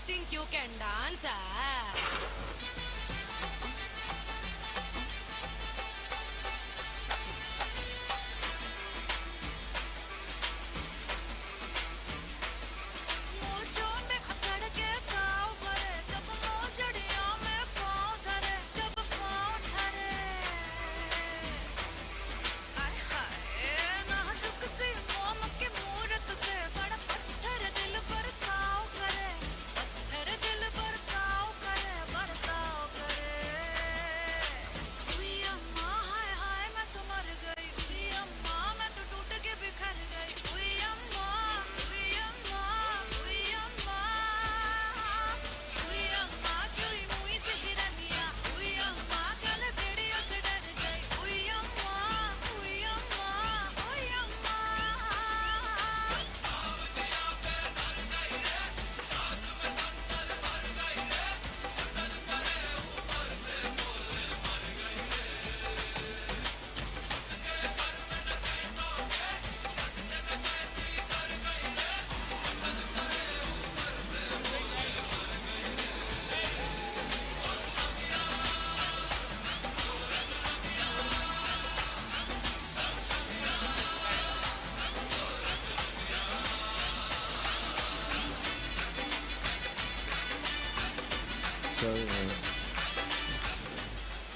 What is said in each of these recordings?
think you can dance, ah?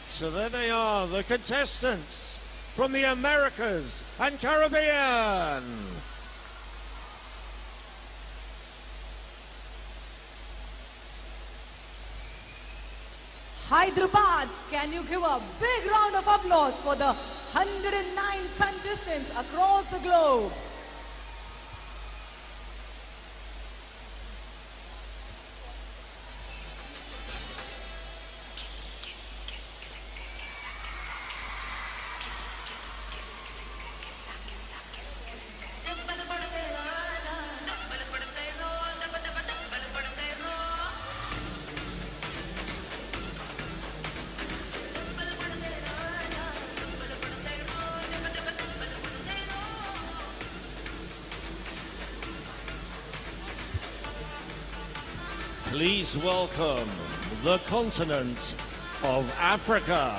So there they are, the contestants from the Americas and Caribbean. Hyderabad, can you give a big round of applause for the 109 contestants across the globe? Please welcome the continent of Africa.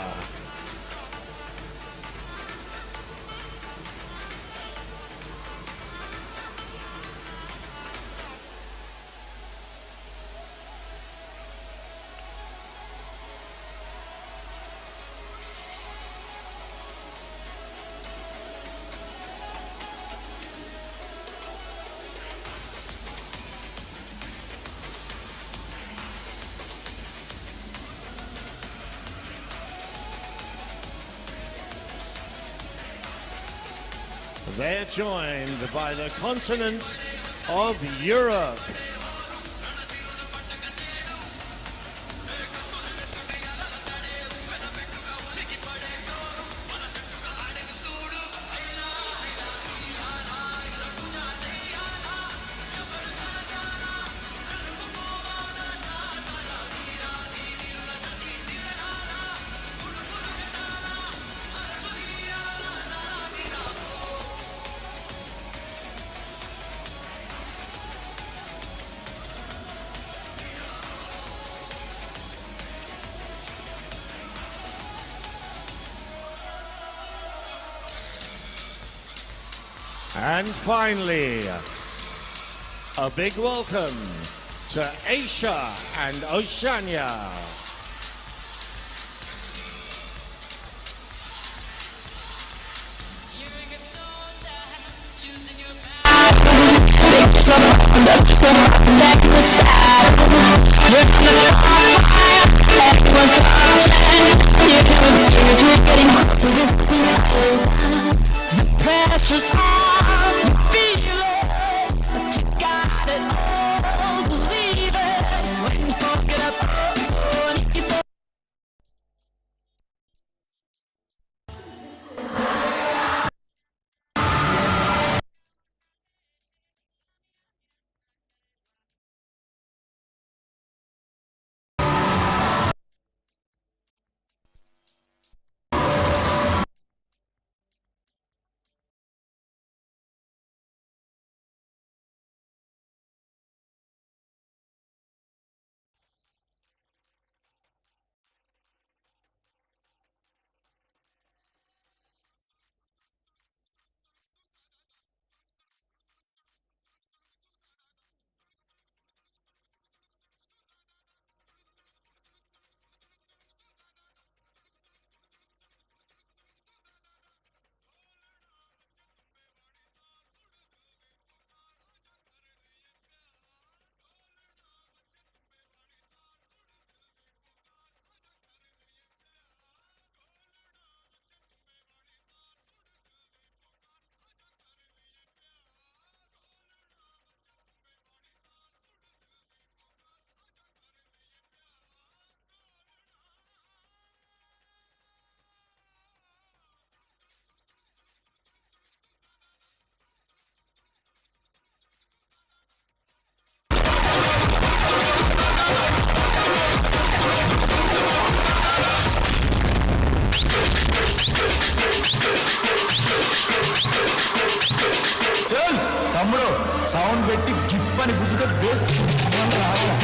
They're joined by the continent of Europe. And finally, a big welcome to Asia and Oceania. Precious అని గుర్తుతో base రావాలా.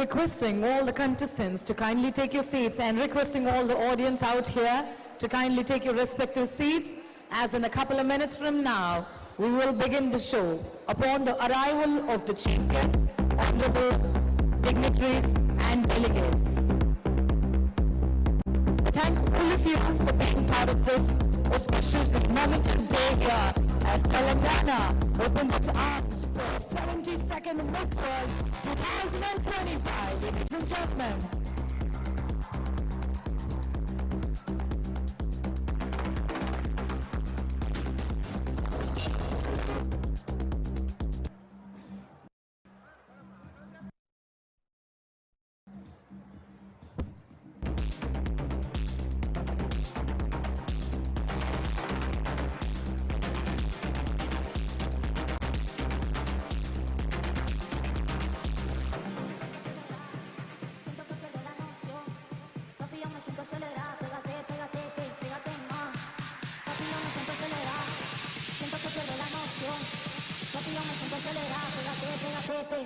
Requesting all the contestants to kindly take your seats and requesting all the audience out here to kindly take your respective seats, as in a couple of minutes from now, we will begin the show. Upon the arrival of the chief guests, honorable dignitaries and delegates. I thank all of you for being part of this auspicious and momentous day here as Telangana opens its arms for 72nd Miss World 2025, ladies and gentlemen.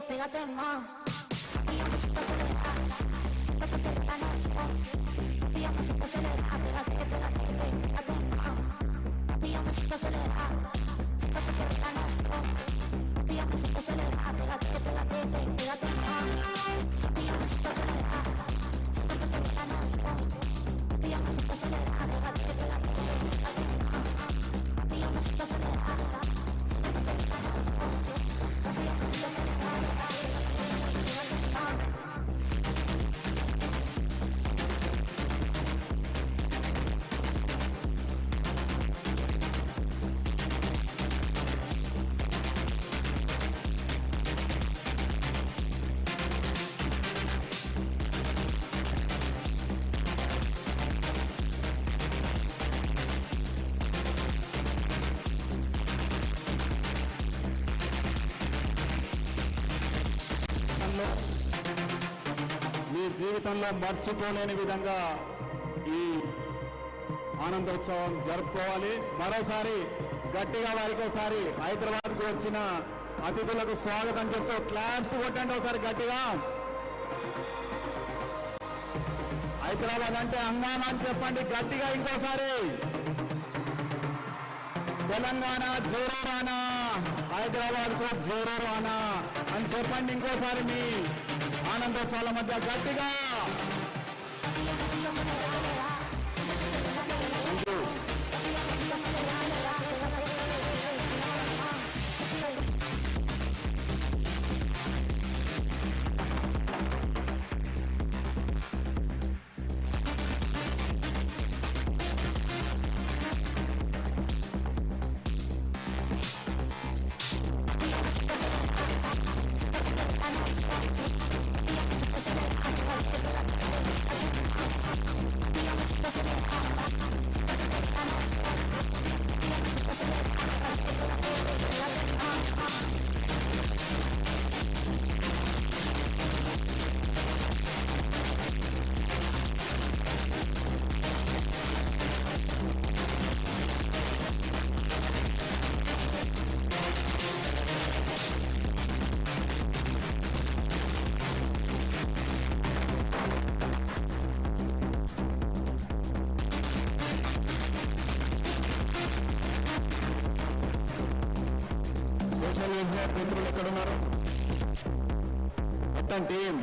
Pégate más, y yo me siento acelerada, siento que pierdo la noción, y yo me siento acelerada, pégate más, y yo me siento acelerada, siento que pierdo la noción, y yo me siento acelerada, pégate más, y yo me siento acelerada, siento que pierdo la noción, y yo me siento acelerada, pégate más, y yo me siento acelerada, siento que pierdo la noción, y yo me siento acelerada. మీ జీవితంలో మర్చిపోలేని విధంగా ఈ ఆనందోత్సవం జరుపుకోవాలి. మరోసారి గట్టిగా వారికి ఒకసారి హైదరాబాద్కు వచ్చిన అతిథులకు స్వాగతం చెప్తూ క్లాప్స్ కొట్టండి ఒకసారి గట్టిగా. హైదరాబాద్ అంటే హంగామా అని చెప్పండి గట్టిగా ఇంకోసారి. తెలంగాణ జోరో రానా, హైదరాబాద్ కు జోరో రానా అని చెప్పండి ఇంకోసారి మీ ఆనందోత్సవాల మధ్య గట్టిగా. మెడల్ ఇంజనీర్ మిత్రులు ఎక్కడ ఉన్నారు? మొత్తం టీం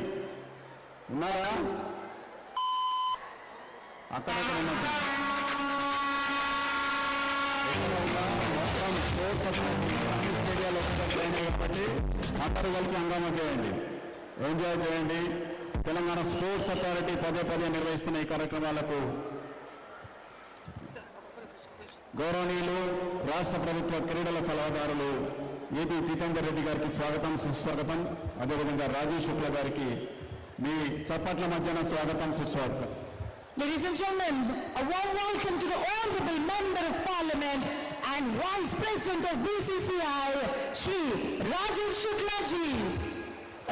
ఉన్నారా? అక్కడక్కడ ఉన్నట్టు మొత్తం స్పోర్ట్స్ అన్ని స్టేడియాలు ఒకటి కాబట్టి అందరూ కలిసి హంగామా చేయండి, ఎంజాయ్ చేయండి. తెలంగాణ స్పోర్ట్స్ అథారిటీ పదే నిర్వహిస్తున్న ఈ కార్యక్రమాలకు గౌరవనీయులు రాష్ట్ర ప్రభుత్వ క్రీడల సలహాదారులు ఏపీ జితేందర్ రెడ్డి గారికి స్వాగతం, సుస్వాగతం. అదేవిధంగా రాజేష్ శుక్ల గారికి మీ చప్పట్ల మధ్యన స్వాగతం, సుస్వాగతం. Ladies and gentlemen, a warm welcome to the Honorable Member of Parliament and Vice President of BCCI, Shri Rajiv Shukla ji.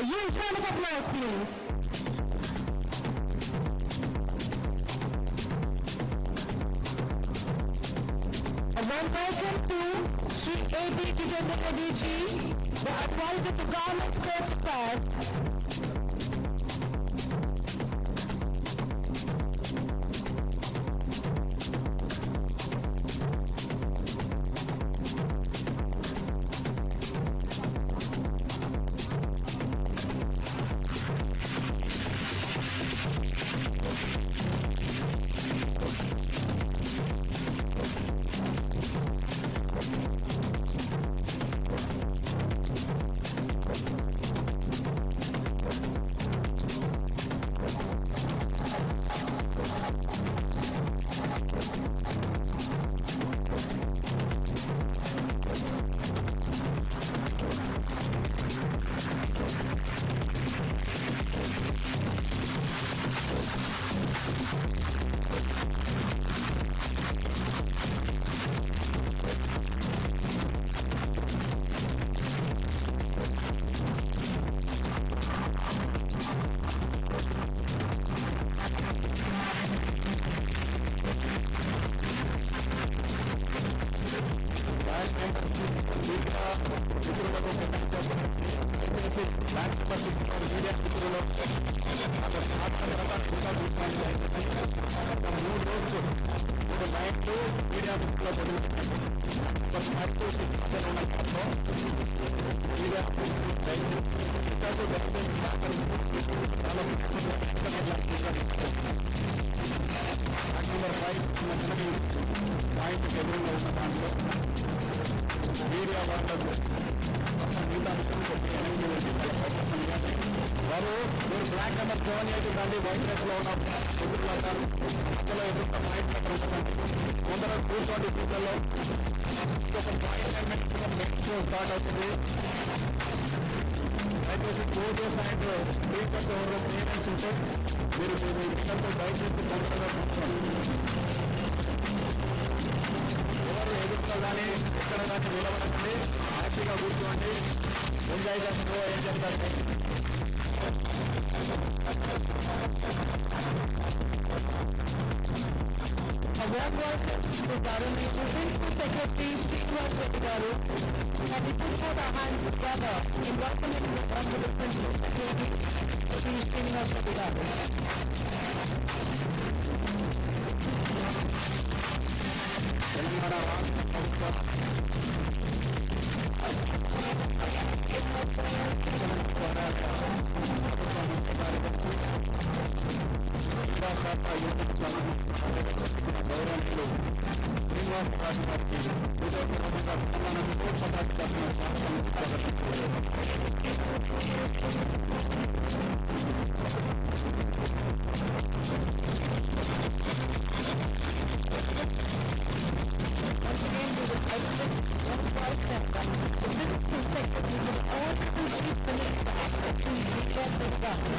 A huge round of applause, please. A warm welcome to Shri A.B. Jitendra Reddy ji, the advisor to Government Sports Affairs. వారు మీరు block number 7 రండి, white dress లో ఉన్న ముందర కూర్చోండి సీట్లలో. Start అవుతుంది. దయచేసి కోచెస్ అండ్ స్పీకర్స్ ఎవరు పేరెంట్స్ ఉంటే మీరు మీ పిల్లలతో దయచేసి తొందరగా ఎవరు ఎదుర్కొ కానీ ఎక్కడ కానీ నిలబడండి, హ్యాపీగా కూర్చోండి, ఎంజాయ్ చేస్తూ ఏం చెప్తారు. A warm welcome to Garuni, the Principal Secretary, Srinivas Reddy garu, and we put both our hands together in welcoming the Honorable Principal Secretary, Shri Srinivas Reddy garu. Telangana రాష్ట్ర ప్రభుత్వ గౌరవనీయులు శ్రీనివాస్ రాజు గారికి హృదయపూర్వకంగా తెలంగాణ స్పోర్ట్స్ అథారిటీ తరఫున Once again, we will exit one by step, the Principal Secretary of the Honorable Chief Minister, Shri Srinivas Reddy garu.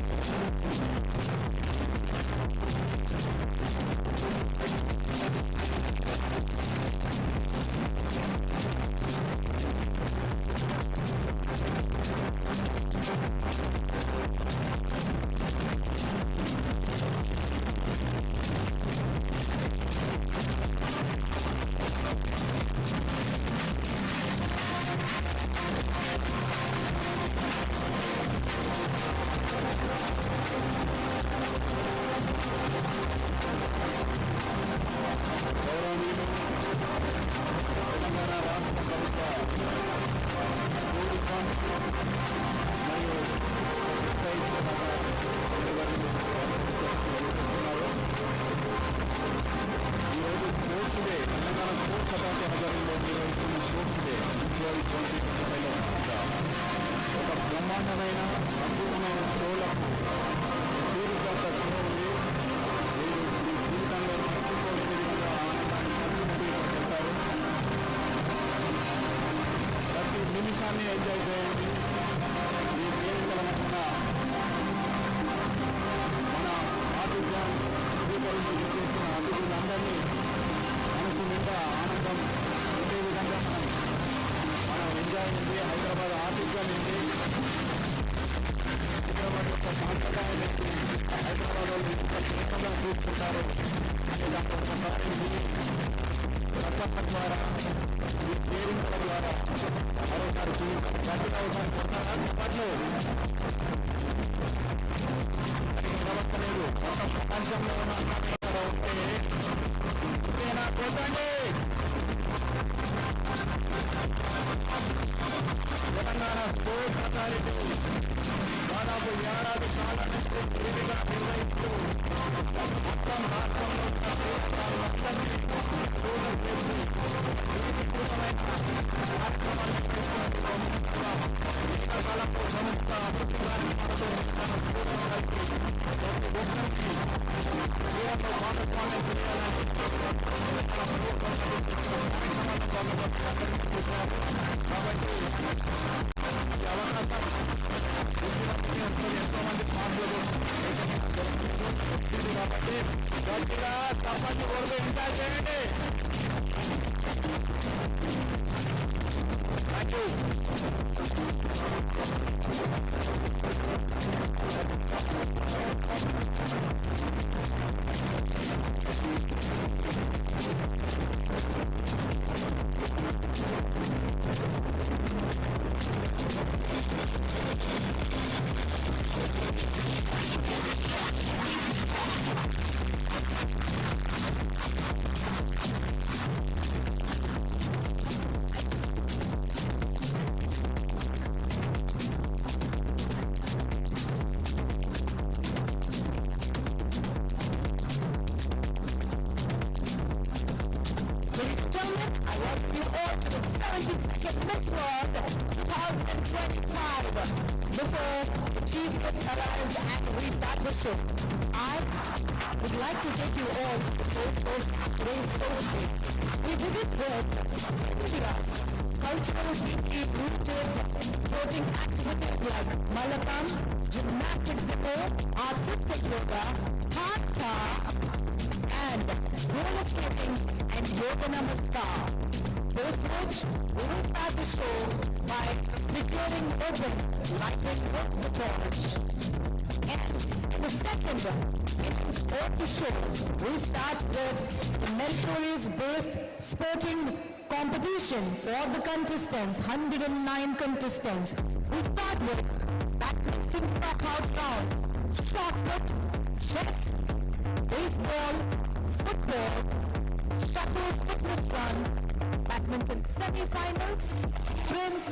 Telangana రాష్ట్ర ప్రభుత్వ బ్రహ్మాండమైన అద్భుతమైన షోలకు సిరీస్ ఆఫ్ ద షో ఉంది. మీరు మీ జీవితంలో మర్చిపోలేని విధంగా ఆనందాన్ని పంచుకుంటారు. ప్రతి నిమిషాన్ని ఎంజాయ్ చేయండి. ఈ వేదికల మధ్యన మన ఆరోగ్యం స్వీకరించి చేసిన అతిథులందరినీ మనసు నిండా ఆనందం ఉండే విధంగా మనం ఎంజాయ్ ఉంది. హైదరాబాద్ ఆతిథ్యం ఉంది. హైదరాబాద్ యొక్క సాంప్రదాయం ఏంటి, హైదరాబాద్ వాళ్ళు ఎంత ప్రేమగా చూసుకుంటారు లేదా ఒకసారి రచన ద్వారా ఈ కేరింపుల ద్వారా మరోసారి చూపించారు. గట్టిగా ఒకసారి కొట్టారా చెప్పట్లు ప్రవర్తలేదు. ఒక ప్రపంచంలో ఉన్న అమ్మాయిలో ఉంటే ఇంతేనా కొట్టండి. తెలంగాణ స్పోర్ట్స్ అథారిటీ దాదాపు ఏడాది కాలం నుంచి విరివిగా నిర్వహిస్తూ మొత్తం రాష్ట్రంలో ఉన్న క్రీడాకారులందరినీ దూరం చేసి విస్తృతమైన కార్యక్రమాలు నిర్వహించడంలో క్రీడాకాలకు సంస్థ అభివృద్ధి కార్యక్రమాలతో స్పోర్ట్స్ అథారిటీ ప్రతి ఒక్కరికి క్రీడలో భాగస్వామ్యం చేయాలని కాబట్టి ఈ అవకాశం ఎంతో మంది పాటలు కాబట్టి గట్టిగా తప్పని కొడుతూ ఎంజాయ్ చేయండి. Thank you. I welcome you all to the 72nd Miss World 2025. Before the chief guest arrives and we start the show, I would like to take you all to the post of today's poetry. We visit with India's cultural deeply rooted sporting activities like Malakam, gymnastics demo, artistic yoga, hatha, and roller skating and yoga namaskar. Post which we will start the show by declaring open, lighting up the torch. And in the second innings of the show, we start with the meritorious-based sporting competition for the contestants, 109 contestants. We start with badminton knockout round, shot put, chess, baseball, football, shuttle fitness run, badminton semi-finals, sprint,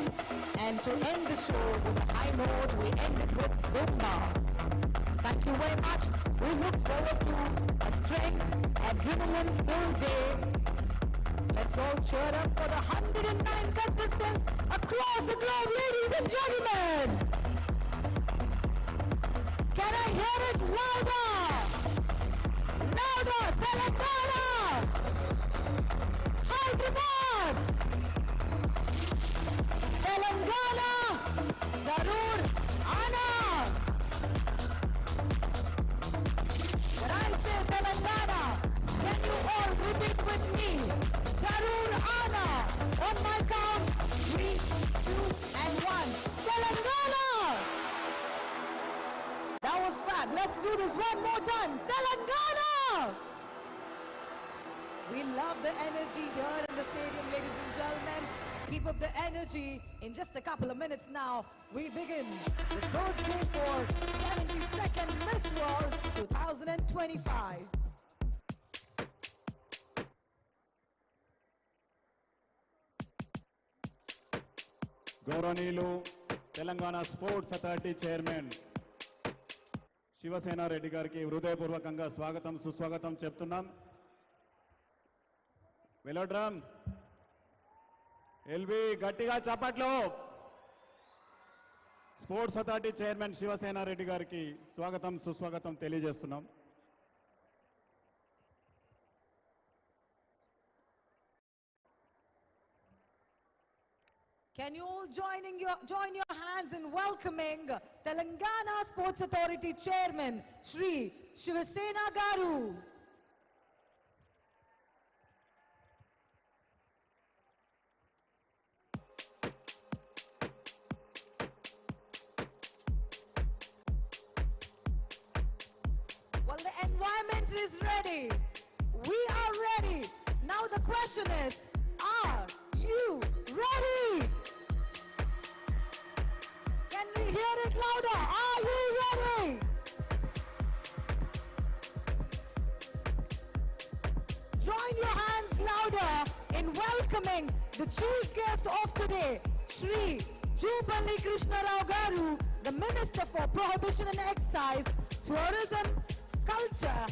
and to end the show with a high note, we end it with Zumba. Thank you very much. We look forward to a strength, adrenaline-filled day. Let's all cheer up for the 109 contestants across the globe, ladies and gentlemen. Can I hear it louder? Louder, Telangana! Hyderabad! Telangana! Zarur Ana! When I say Telangana, can you all repeat with me? Zarur Ana! On my count, 3, 2, and 1. Telangana! That was fab. Let's do this one more time. Telangana! We love the energy here in the stadium, ladies and gentlemen. Keep up the energy. In just a couple of minutes now, we begin the sports day for 72nd Miss World 2025. గౌరవనీయులు Telangana sports authority chairman Shivasena Reddy గారికి హృదయపూర్వకంగా స్వాగతం సుస్వాగతం చెప్తున్నాం. Velodrome LB గట్టిగా చప్పట్లు. Sports authority chairman Shivasena Reddy గారికి స్వాగతం సుస్వాగతం తెలియజేస్తున్నాం. Can you all join your hands in welcoming Telangana Sports Authority Chairman Shri Shivasena Garu. Well, the environment is ready. We are ready. Now the question is, are you ready? Can we hear it louder? Are you ready? Join your hands louder in welcoming the chief guest of today, Shri Gachibowli Krishna Rao Garu, the Minister for Prohibition and Excise, Tourism, Culture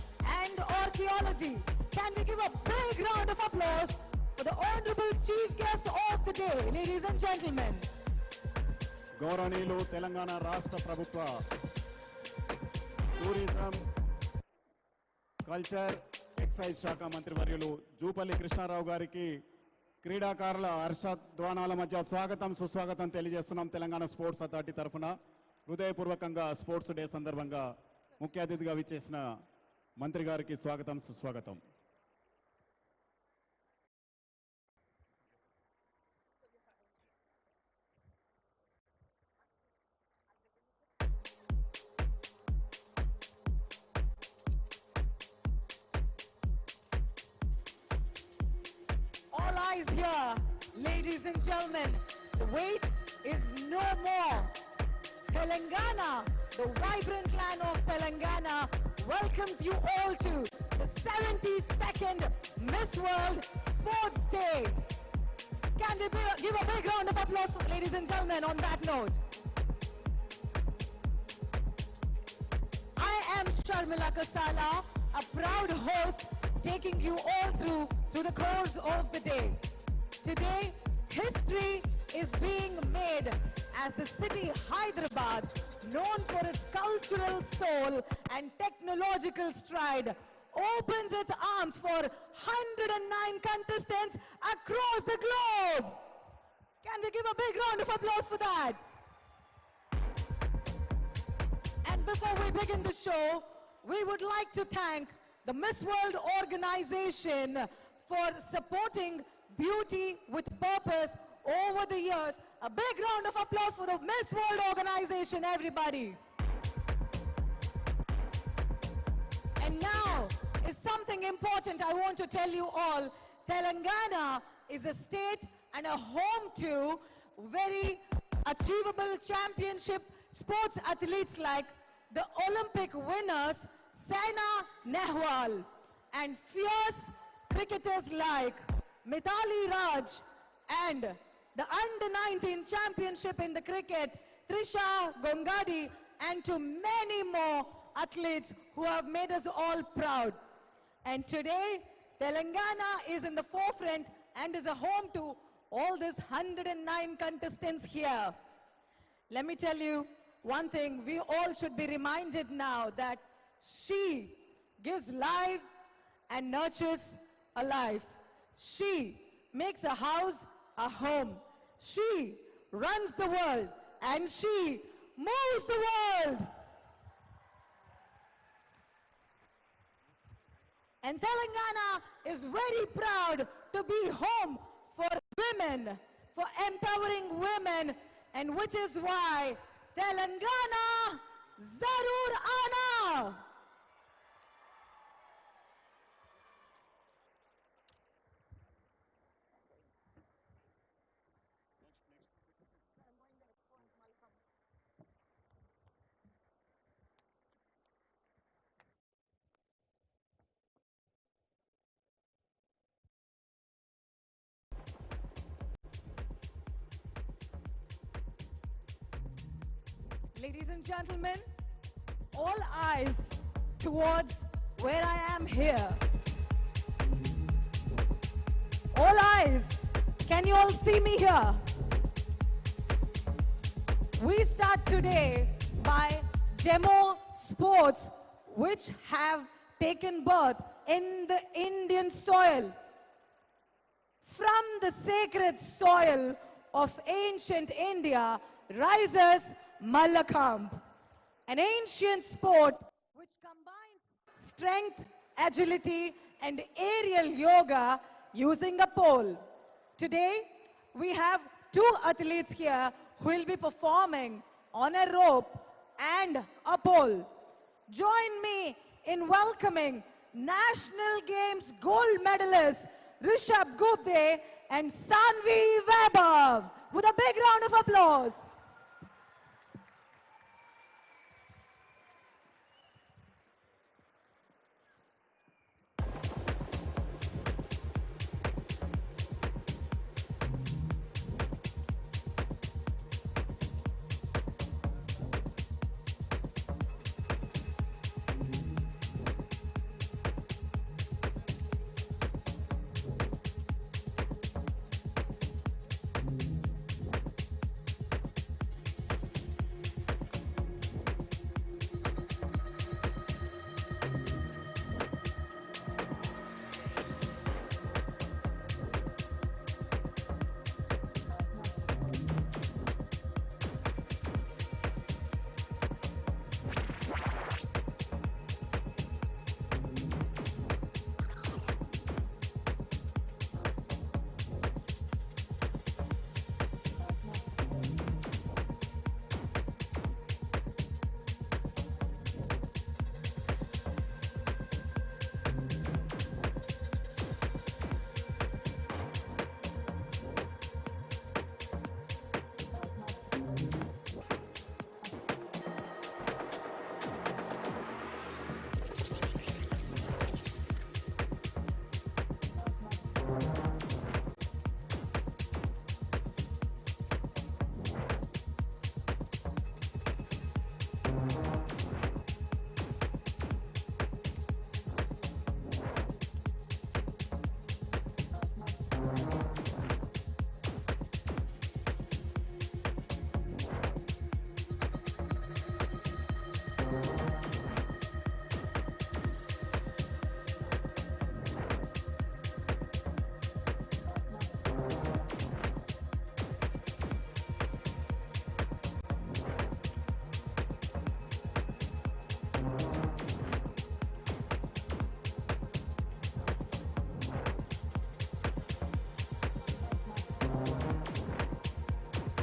and Archaeology. Can we give a big round of applause for the Honorable Chief Guest of the day, ladies and gentlemen. గౌరవనీయులు తెలంగాణ రాష్ట్ర ప్రభుత్వ tourism culture excise శాఖ మంత్రివర్యులు జూపల్లి కృష్ణారావు గారికి క్రీడాకారుల హర్షధ్వానాల మధ్య స్వాగతం సుస్వాగతం తెలియజేస్తున్నాం. తెలంగాణ స్పోర్ట్స్ అథారిటీ తరఫున హృదయపూర్వకంగా స్పోర్ట్స్ డే సందర్భంగా ముఖ్య అతిథిగా విచ్చేసిన మంత్రి గారికి స్వాగతం సుస్వాగతం. All eyes here, ladies and gentlemen. The wait is no more. Telangana, the vibrant land of Telangana, welcomes you all to the 72nd Miss World Sports Day. Can we give a big round of applause for ladies and gentlemen on that note? I am Sharmila Kasala, a proud host taking you all through the course of the day. Today, history is being made as the city Hyderabad, known for its cultural soul and technological stride, opens its arms for 109 contestants across the globe. Can we give a big round of applause for that? And before we begin the show, we would like to thank the Miss World organization for supporting beauty with purpose over the years. A big round of applause for the Miss World organization, everybody. And now is something important I want to tell you all. Telangana is a state and a home to very achievable championship sports athletes like the Olympic winners Saina Nehwal and fierce cricketers like Mithali Raj and the under-19 championship in the cricket Trisha Gongadi, and to many more athletes who have made us all proud. And today, Telangana is in the forefront and is a home to all these 109 contestants here. Let me tell you one thing, we all should be reminded now that she gives life and nurtures a life. She makes a house a home. She runs the world and she moves the world. And Telangana is very proud to be home for women, for empowering women, and which is why Telangana Zarur Ana. Ladies and gentlemen, all eyes towards where I am here. All eyes, can you all see me here? We start today by demo sports which have taken birth in the Indian soil. From the sacred soil of ancient India rises Mallakhamb, an ancient sport which combines strength, agility, and aerial yoga using a pole. Today, we have two athletes here who will be performing on a rope and a pole. Join me in welcoming National Games gold medalists Rishabh Gupte and Sanvi Vaibhav with a big round of applause.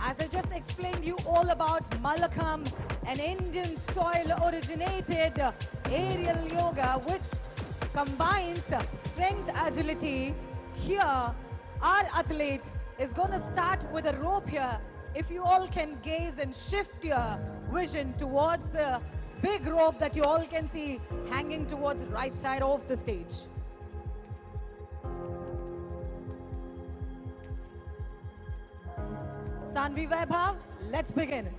As I just explained you all about Mallakhamb, an Indian soil originated aerial yoga which combines strength, agility. Here, our athlete is going to start with a rope here. If you all can gaze and shift your vision towards the big rope that you all can see hanging towards the right side of the stage. Sanvi Vaibhav, let's begin.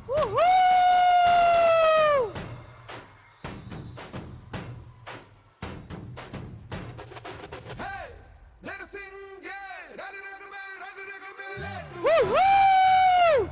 Woohoo! Woohoo!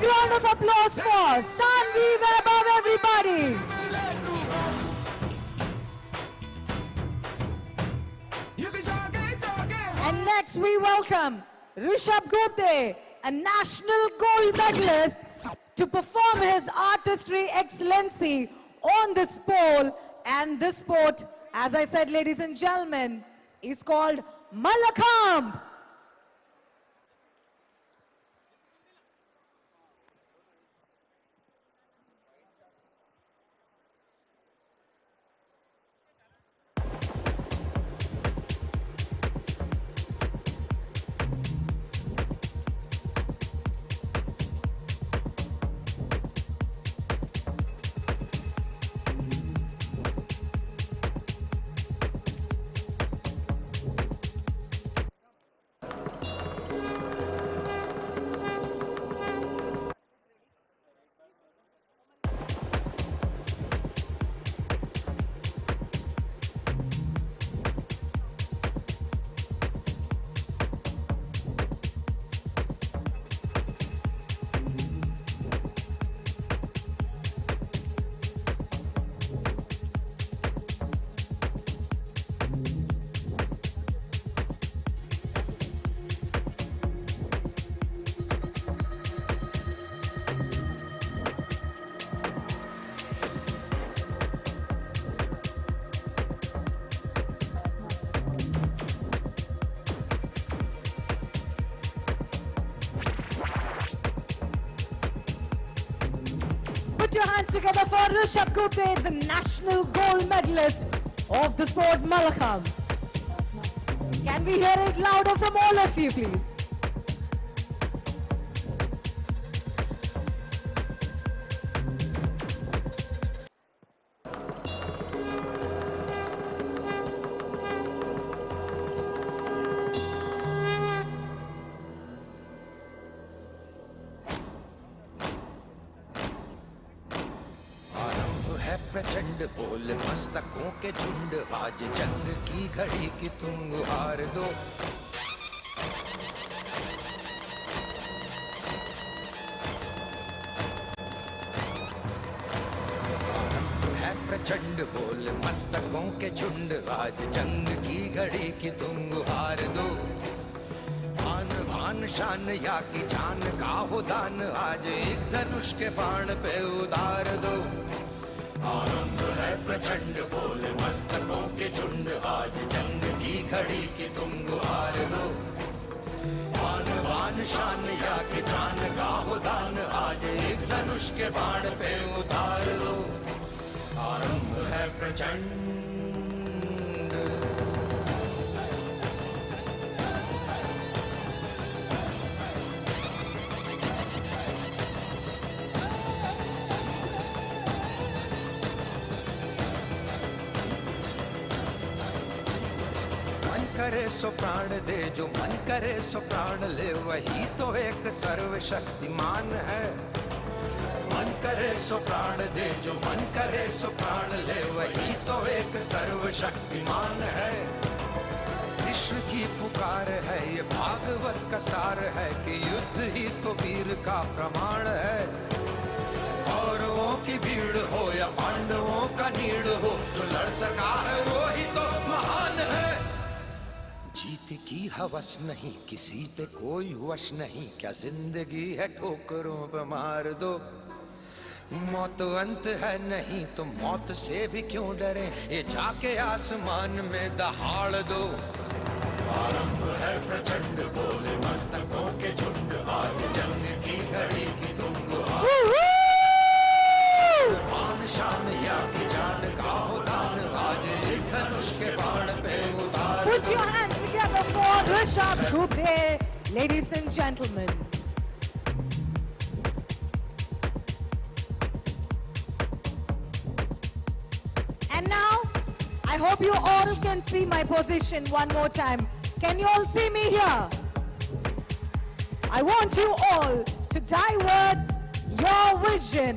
big round of applause for Sanvi Vaibhav, everybody. And next we welcome Rishabh Gupte, a national gold medalist, to perform his artistry excellency on this pole. And this sport, as I said, ladies and gentlemen, is called Malakhamb. Put your hands together for Rishabh Gupte, the national gold medalist of the sport Malakhamb. Can we hear it louder from all of you, please? प्रचंड बोल मस्तकों के झुंड आज जंग की घड़ी की तुम हार दो है प्रचंड बोल मस्तकों के झुंड आज जंग की घड़ी की तुम हार दो आन भान शान या की जान का हो दान आज एक धनुष के बाण पे उतार दो आनंद है प्रचंड बोल मस्तकों के झुंड आज जंग की घड़ी की तुम गुहार दो आन बान शान या के जान का हो दान आज एक धनुष के बाण पे उतार दो आरंभ है प्रचंड करे सो प्राण दे जो मन करे सो प्राण ले वही तो एक सर्वशक्तिमान है मन करे सो प्राण दे जो मन करे सो प्राण ले वही तो एक सर्वशक्तिमान है विश्व की पुकार है ये भागवत का सार है कि युद्ध ही तो वीर का प्रमाण है कौरवों की भीड़ हो या पांडवों का नीड़ हो जो लड़ सका है वो ही तो महान है जीत की हवस नहीं किसी पे कोई वश नहीं क्या जिंदगी है ठोकरों पे मार दो मौत अंत है नहीं तो मौत से भी क्यों डरे ये जाके आसमान में दहाड़ दो आरंभ है प्रचंड बोले मस्तकों के झुंड आज जंग की घड़ी की तुम मान शान या की जान का हो दान आज एक धनुष के बाण पे उतार Put your hands together for Rishabh Gupte, ladies and gentlemen. And now, I hope you all can see my position one more time. Can you all see me here? I want you all to divert your vision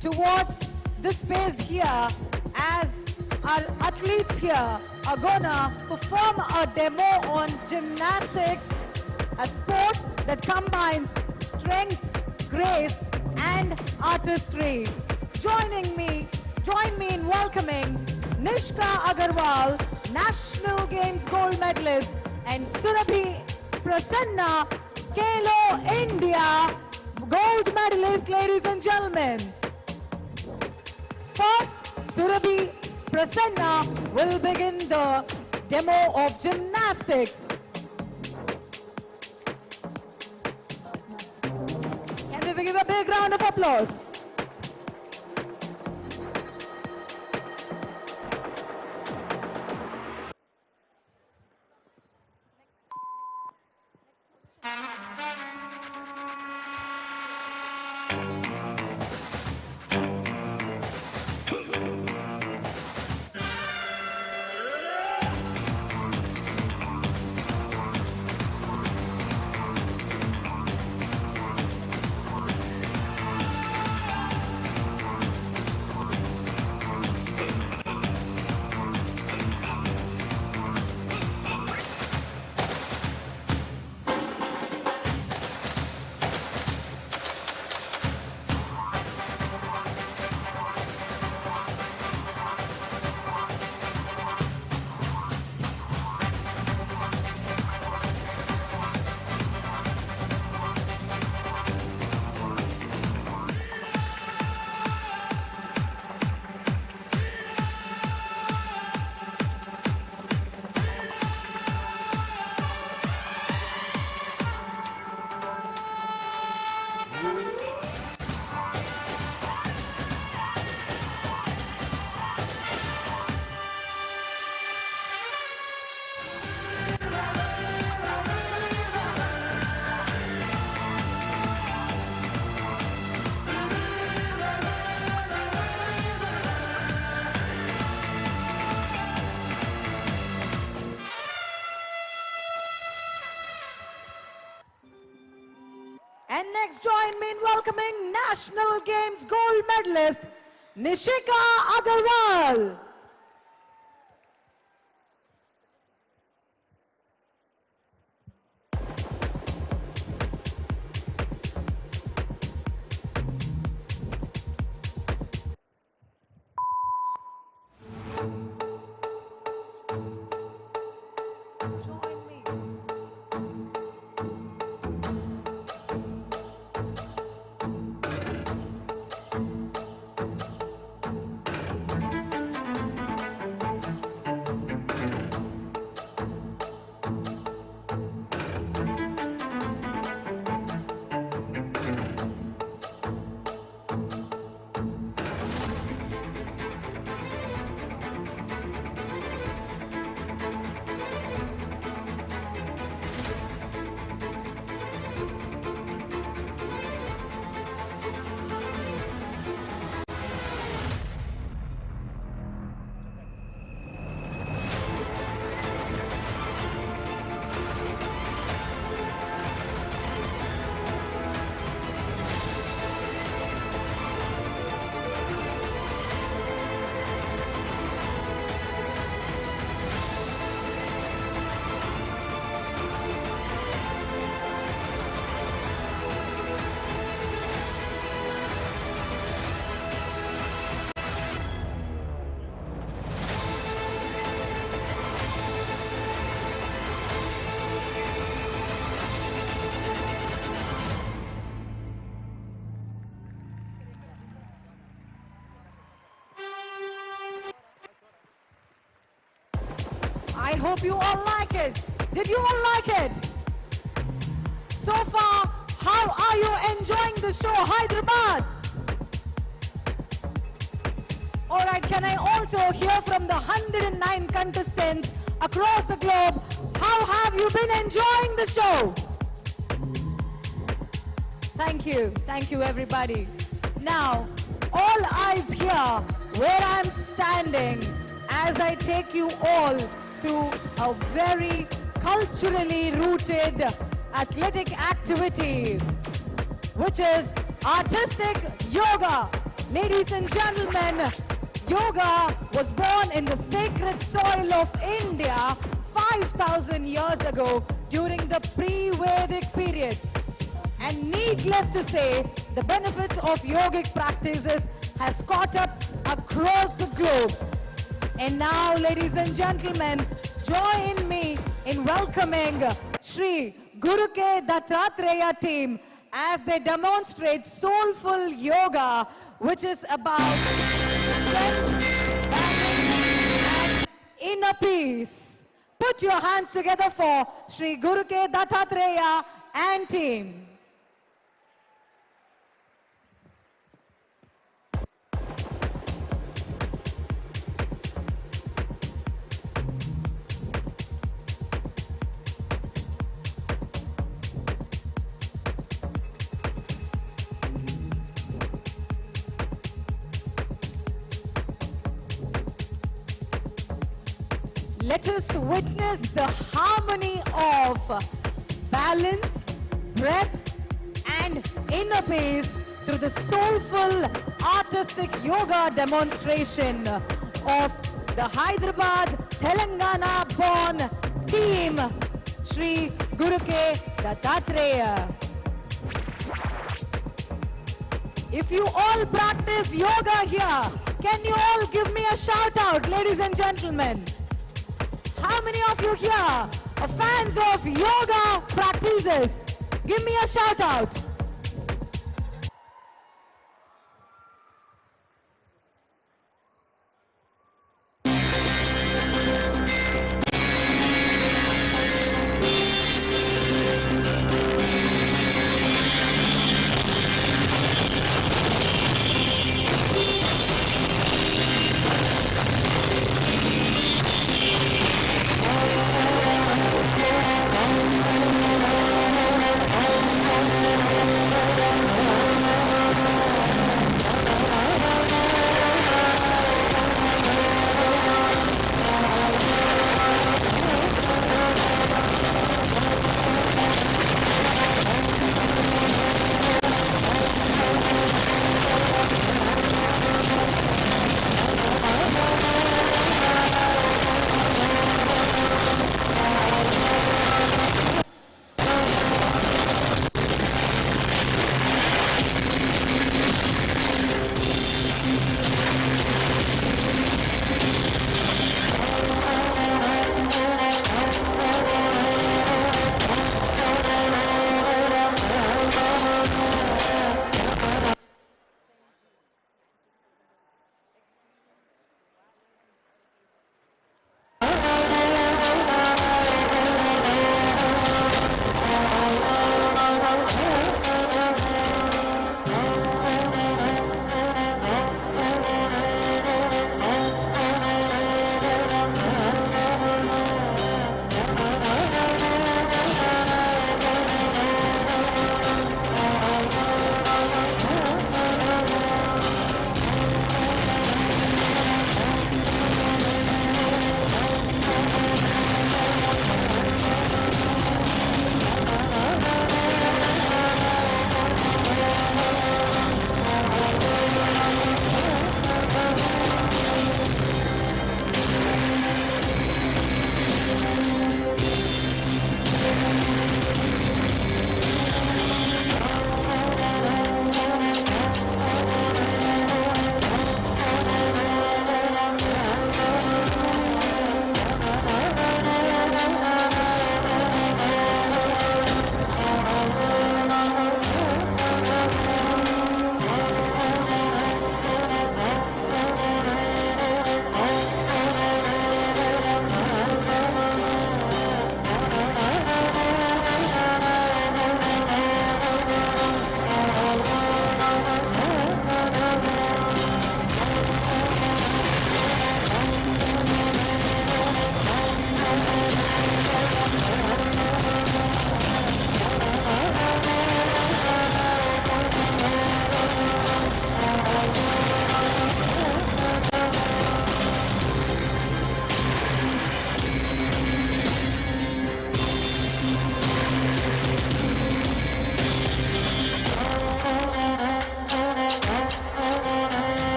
towards this space here as our athletes here are gonna perform a demo on gymnastics, a sport that combines strength, grace, and artistry. Join me in welcoming Nishka Agarwal, National Games gold medalist, and Surabhi Prasanna, Kalo India gold medalist, ladies and gentlemen. First, Surabhi Prasanna will begin the demo of gymnastics. Can we give a big round of applause? And next, join me in welcoming National Games gold medalist, Nishika Agarwal. Join me. I hope you all like it. Did you all like it? So far, how are you enjoying the show, Hyderabad? All right, can I also hear from the 109 contestants across the globe, how have you been enjoying the show? Thank you everybody. Now, all eyes here where I'm standing as I take you all to a very culturally rooted athletic activity, which is artistic yoga. Ladies and gentlemen, yoga was born in the sacred soil of India 5,000 years ago during the pre-Vedic period. And needless to say, the benefits of yogic practices has caught up across the globe. And now, ladies and gentlemen, join me in welcoming Shri Guru Ke Dattatreya team as they demonstrate soulful yoga, which is about strength, balance, and inner peace. Put your hands together for Shri Guru Ke Dattatreya and team. Let us witness the harmony of balance, breath, and inner peace through the soulful artistic yoga demonstration of the Hyderabad, Telangana born team, Shri Guru Ke Dattatreya. If you all practice yoga here, can you all give me a shout out, ladies and gentlemen? How many of you here are fans of yoga practices? Give me a shout out.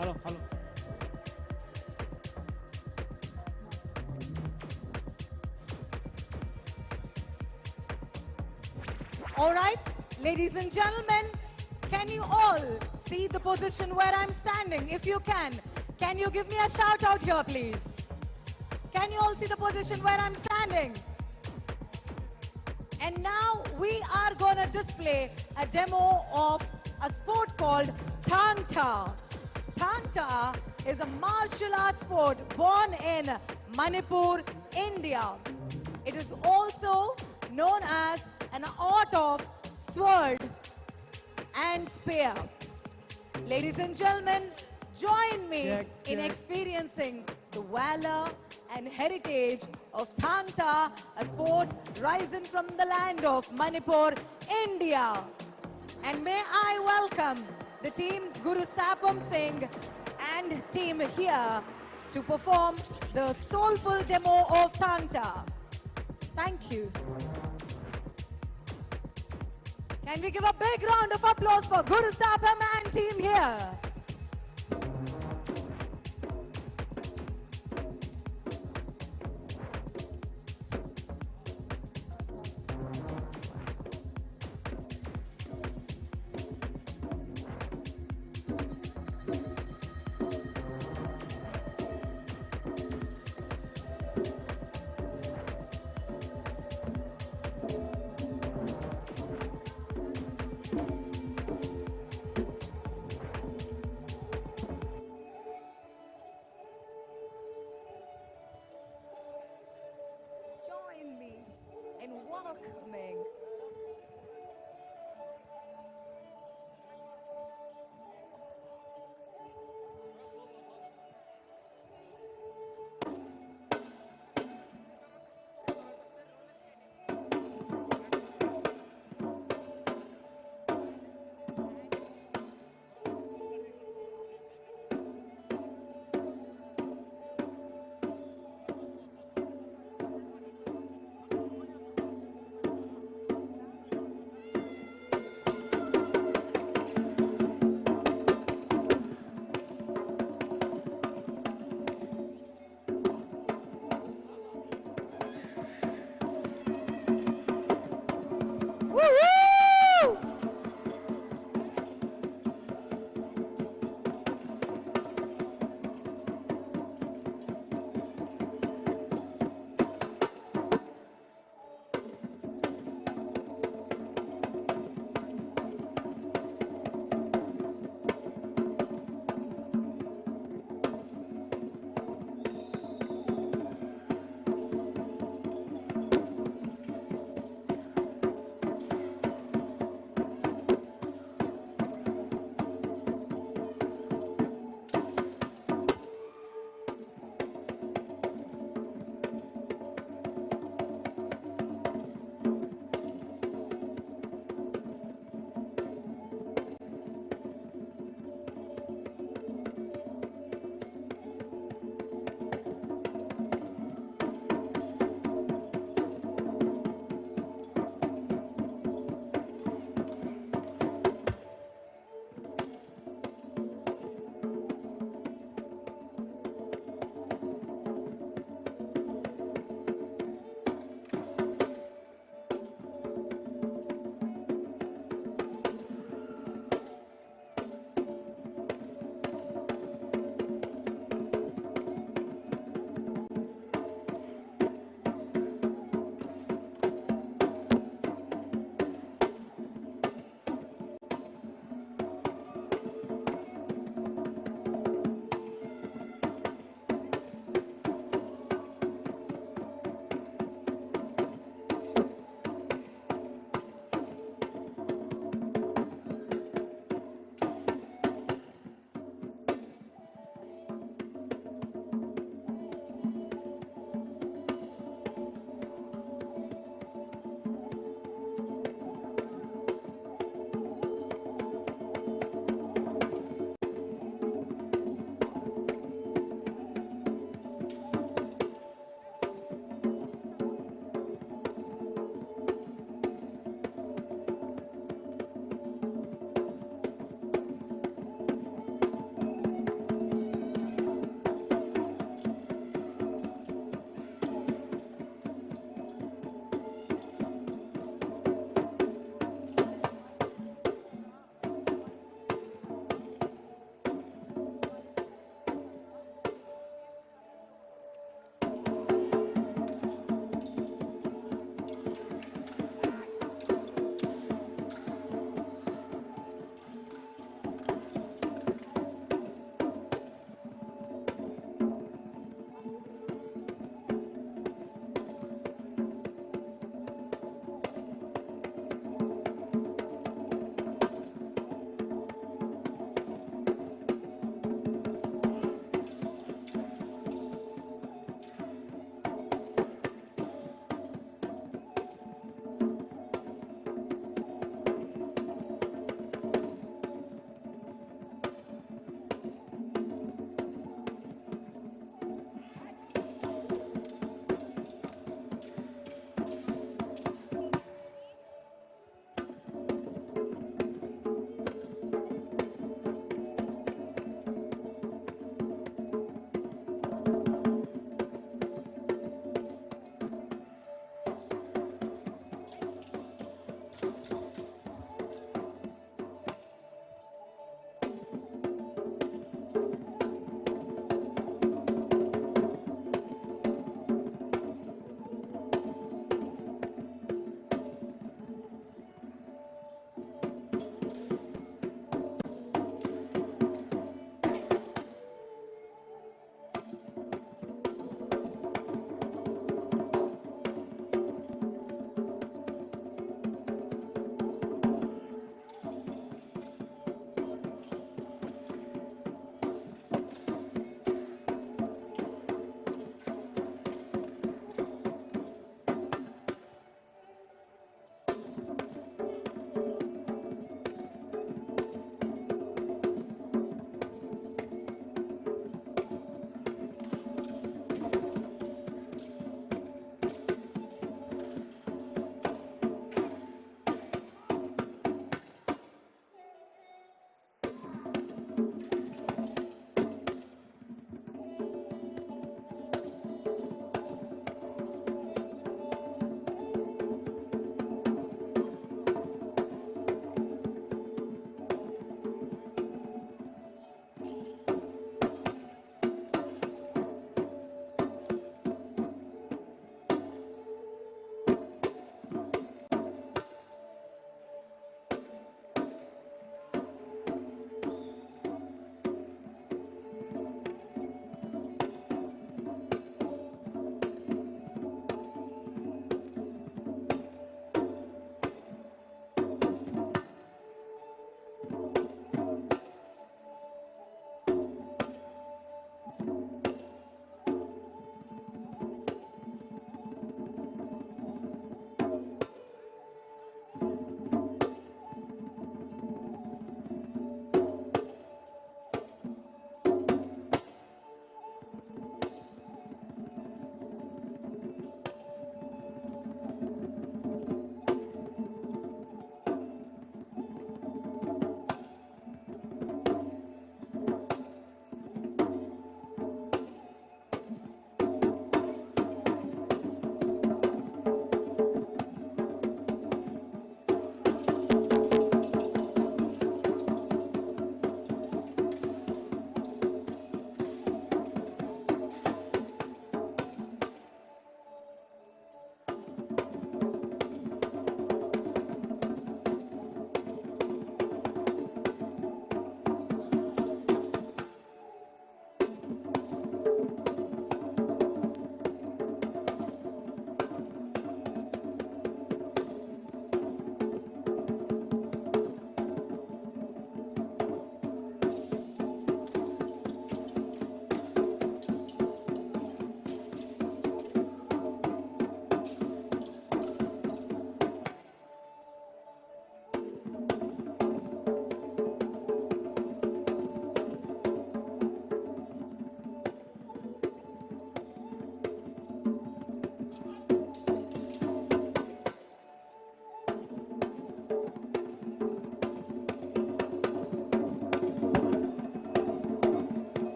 Hello, hello. All right, ladies and gentlemen, can you all see the position where I'm standing? If you can you give me a shout out here, please? Can you all see the position where I'm standing? And now we are going to display a demo of a sport called Thang Ta. Thang Ta is a martial arts sport born in Manipur, India. It is also known as an art of sword and spear. Ladies and gentlemen, join me in experiencing the valor and heritage of Thang Ta, a sport rising from the land of Manipur, India. And may I welcome the team Guru Sapam Singh and team here to perform the soulful demo of Thang Ta. Thank you. Can we give a big round of applause for Guru Sapam and team here? Join me in welcoming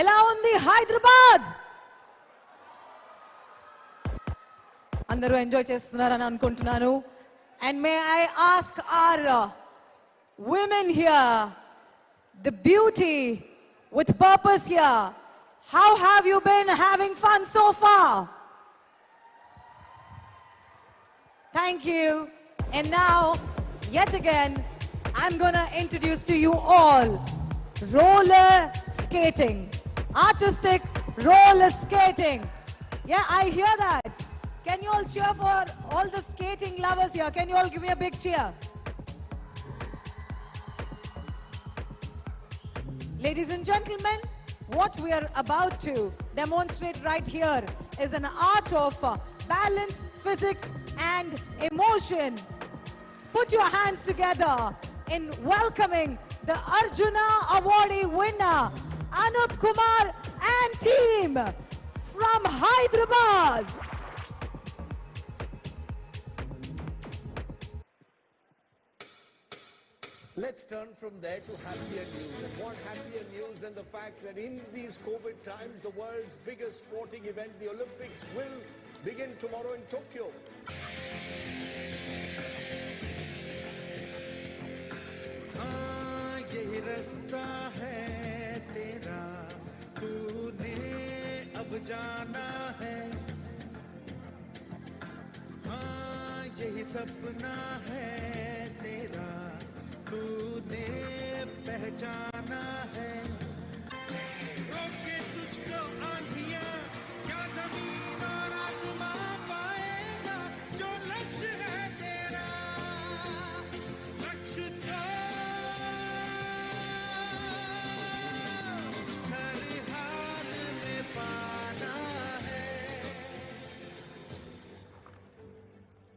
ఎలా ఉంది హైదరాబాద్? అందరూ enjoy చేస్తున్నారని అనుకుంటున్నాను. And may I ask our women here, the beauty with purpose here, how have you been having fun so far? Thank you. And now, yet again, I'm gonna introduce to you all roller skating. Artistic roller skating. Yeah, I hear that. Can you all cheer for all the skating lovers here? Can you all give me a big cheer? Ladies and gentlemen, what we are about to demonstrate right here is an art of balance, physics, and emotion. Put your hands together in welcoming the Arjuna Awardee winner, Anup Kumar and team from Hyderabad. Let's turn from there to happier news. And what happier news than the fact that in these COVID times, the world's biggest sporting event, the Olympics, will begin tomorrow in Tokyo. यही रास्ता है तेरा, तूने अब जाना है. हाँ यही सपना है तेरा, तूने पहचाना है. रोके तुझको आंधियां, क्या जमीन और आसमां पाएगा, जो लक्ष्य है तेरा, लक्ष्य तो हर हाल में पाना है.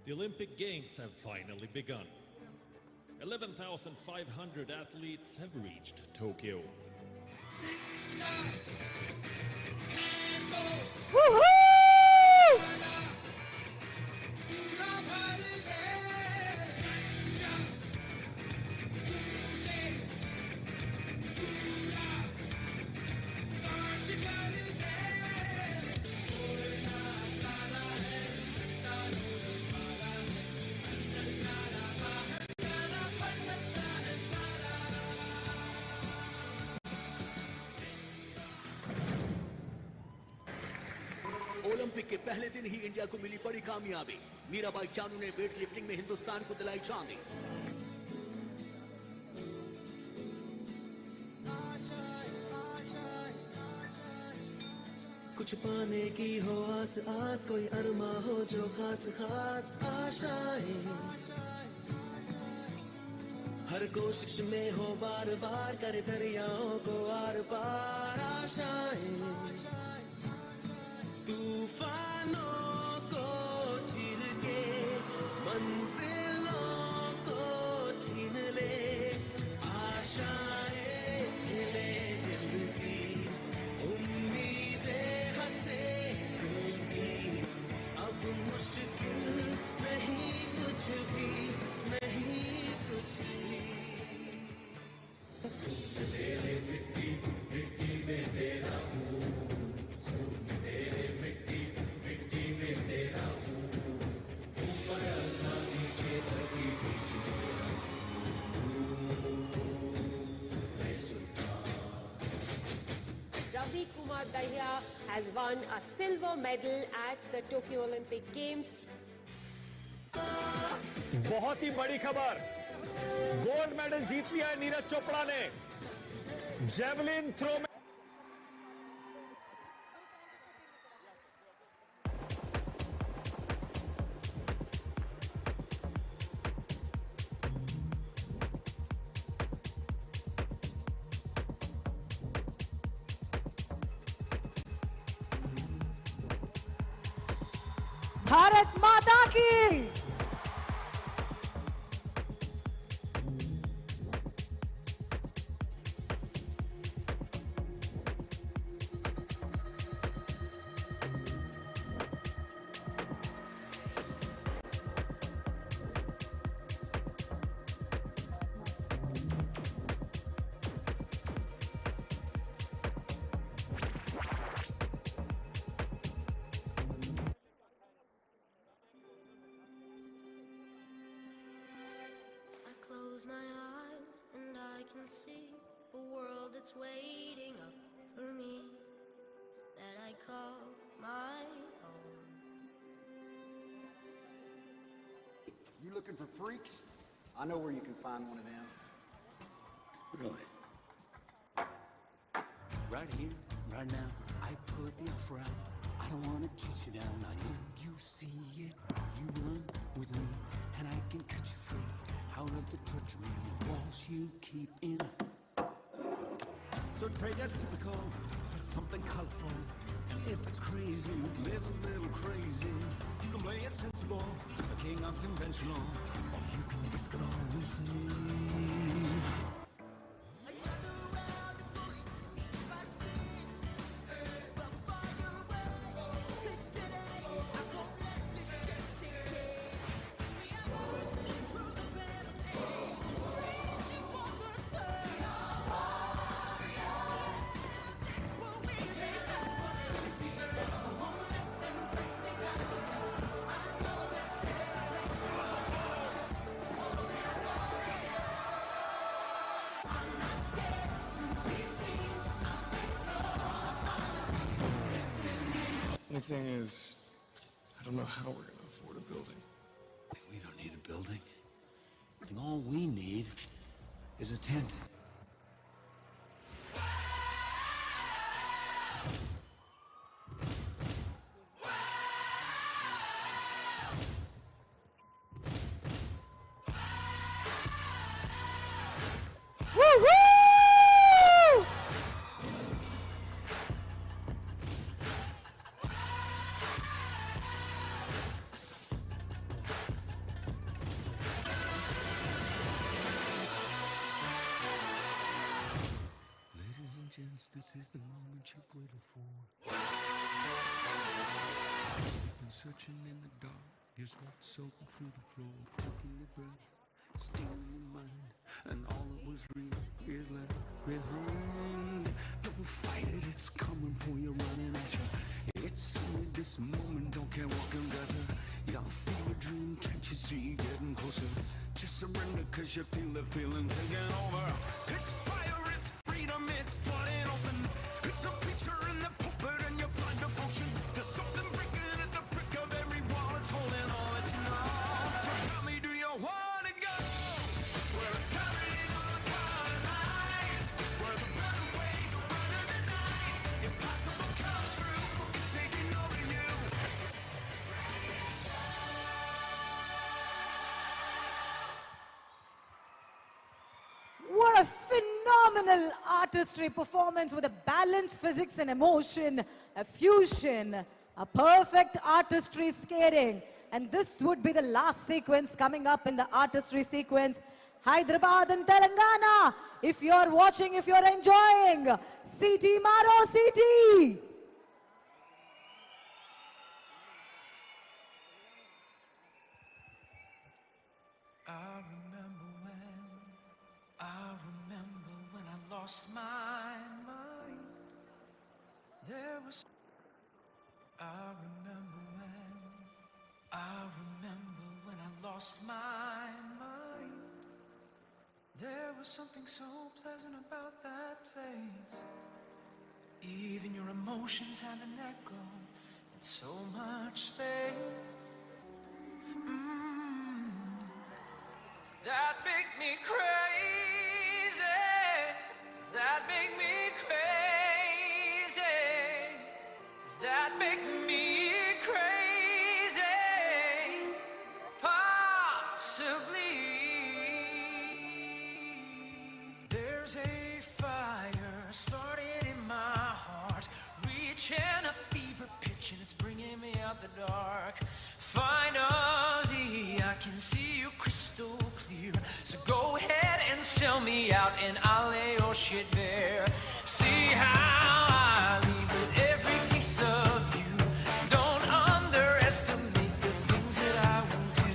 The Olympic Games have finally begun. 11,500 athletes have reached Tokyo. Woohoo! Olympic के पहले दिन ही इंडिया को मिली बड़ी कामयाबी. मीराबाई चानू ने वेट लिफ्टिंग में हिंदुस्तान को दिलाई चांदी. कुछ पाने की हो आस आस, कोई अरमा हो जो खास खास आशाएं. हर कोशिश में हो बार बार, करे दरियाओं को आर पार आशाएं. तूफानों को चीर के मंजिलों को छीन ले, आशाएं ले दिल की, उम्मीदें हंसे दिल की. अब मुश्किल नहीं कुछ भी, नहीं कुछ भी. तेरे मिट्टी मिट्टी में तेरा खून, खून में तेरे मिट्टी मिट्टी में तेरा खून. ऊपर अल्लाह नीचे धरती बीच में तेरा Ravi Kumar Dahiya has won a silver medal at the Tokyo Olympic Games. बहुत ही बड़ी खबर, गोल्ड मेडल जीत लिया है नीरज चोपड़ा ने जेवलिन थ्रो में. भारत माता की. close my eyes and I can see a world that's waiting up for me that I call my own. You looking for freaks? I know where you can find one of them. Really? Right here, right now, I put the offer out. I don't wanna chase you down. I know you see it. You run with me, and I can cut you free out of the treachery of walls you keep in. So trade that typical for something colorful. And if it's crazy, live a little crazy. You can play it sensible, a king unconventional, or you can risk it all with me. The thing is, I don't know how we're gonna afford a building. We don't need a building. I think all we need is a tent. Woo-hoo! Ladies and gents, this is the moment you've waited for. You've been searching in the dark, your sweat soaking through the floor, taking your breath, stealing your mind, and all that was real is left behind. Don't fight it, it's coming for you, running at you. It's only this moment, don't care what can gather. You gotta feel a dream, can't you see, getting closer. Just surrender, cause you feel the feeling taking over. It's fire, it's freedom, it's flooding open. It's a picture in the pulpit and your blind devotion. There's something breaking at the brick of every wall. It's holding all that you know. So tell me, do you wanna go where it's carrying on colored lines, where the better ways are running the night? Impossible comes true, it's taking over you. What a phenomenal artistry performance with a balanced physics and emotion, a fusion, a perfect artistry skating. And this would be the last sequence coming up in the artistry sequence. Hyderabad and Telangana, if you're watching, if you're enjoying, CT Maro CT. I remember when I lost my mind. There was. I remember when I lost my mind. There was something so pleasant about that place. Even your emotions had an echo in so much space. Does that make me crazy? Does that make me crazy? Does that make me crazy? Possibly. There's a fire started in my heart, reaching a fever pitch, and it's bringing me out the dark. Finally, I can see you crystal clear. So go ahead and sell me out, and I'll lay your shit bare. See how I leave with every piece of you. Don't underestimate the things that I will do.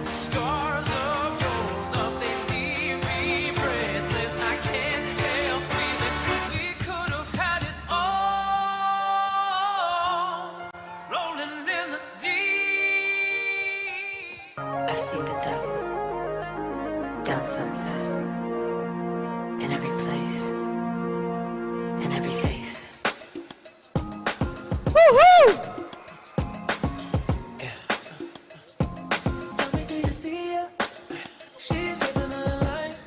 The scars of your love, they leave me breathless. I can't help feeling we could have had it all. Rolling in the deep. I've seen the devil. down Sunset, in every place, in every face. Woohoo! Tell me, do you see her? She's living her life.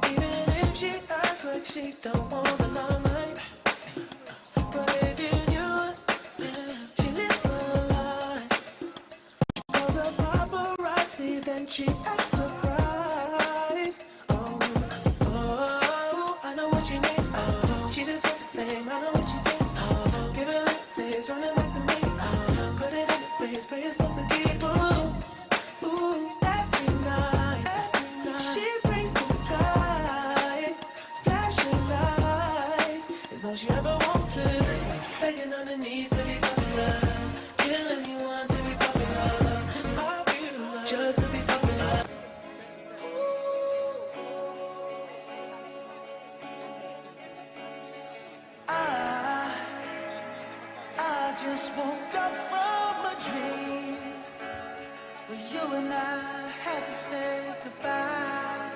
Even if she acts like she don't want the limelight. But if you knew her, she lives her life. Calls her paparazzi, then she acts surprised. Oh, I know what she needs. She just want fame, I know what she thinks. Give it a little taste, run it back to me. Put it in the base, pay yourself to keep. Ooh, every night, she brings to the sky, flashing lights. It's all she ever wants is begging on her knees to be popular. Kill anyone to be popular, popular, just to be popular. I just woke up from a dream where you and I had to say goodbye.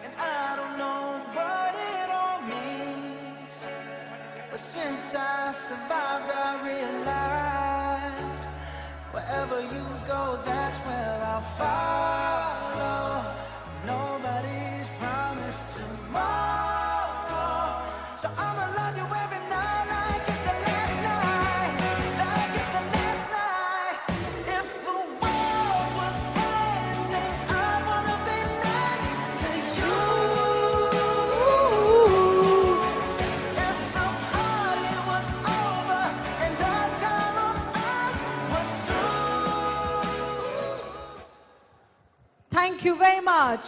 And I don't know what it all means, but since I survived I realized wherever you go, that's where I'll follow. Nobody's promised tomorrow, so I'ma love you every night like it's the last night, like it's the last night. If the world was ending, I wanna be next to you. If the party was over and our time on earth was through. Thank you very much.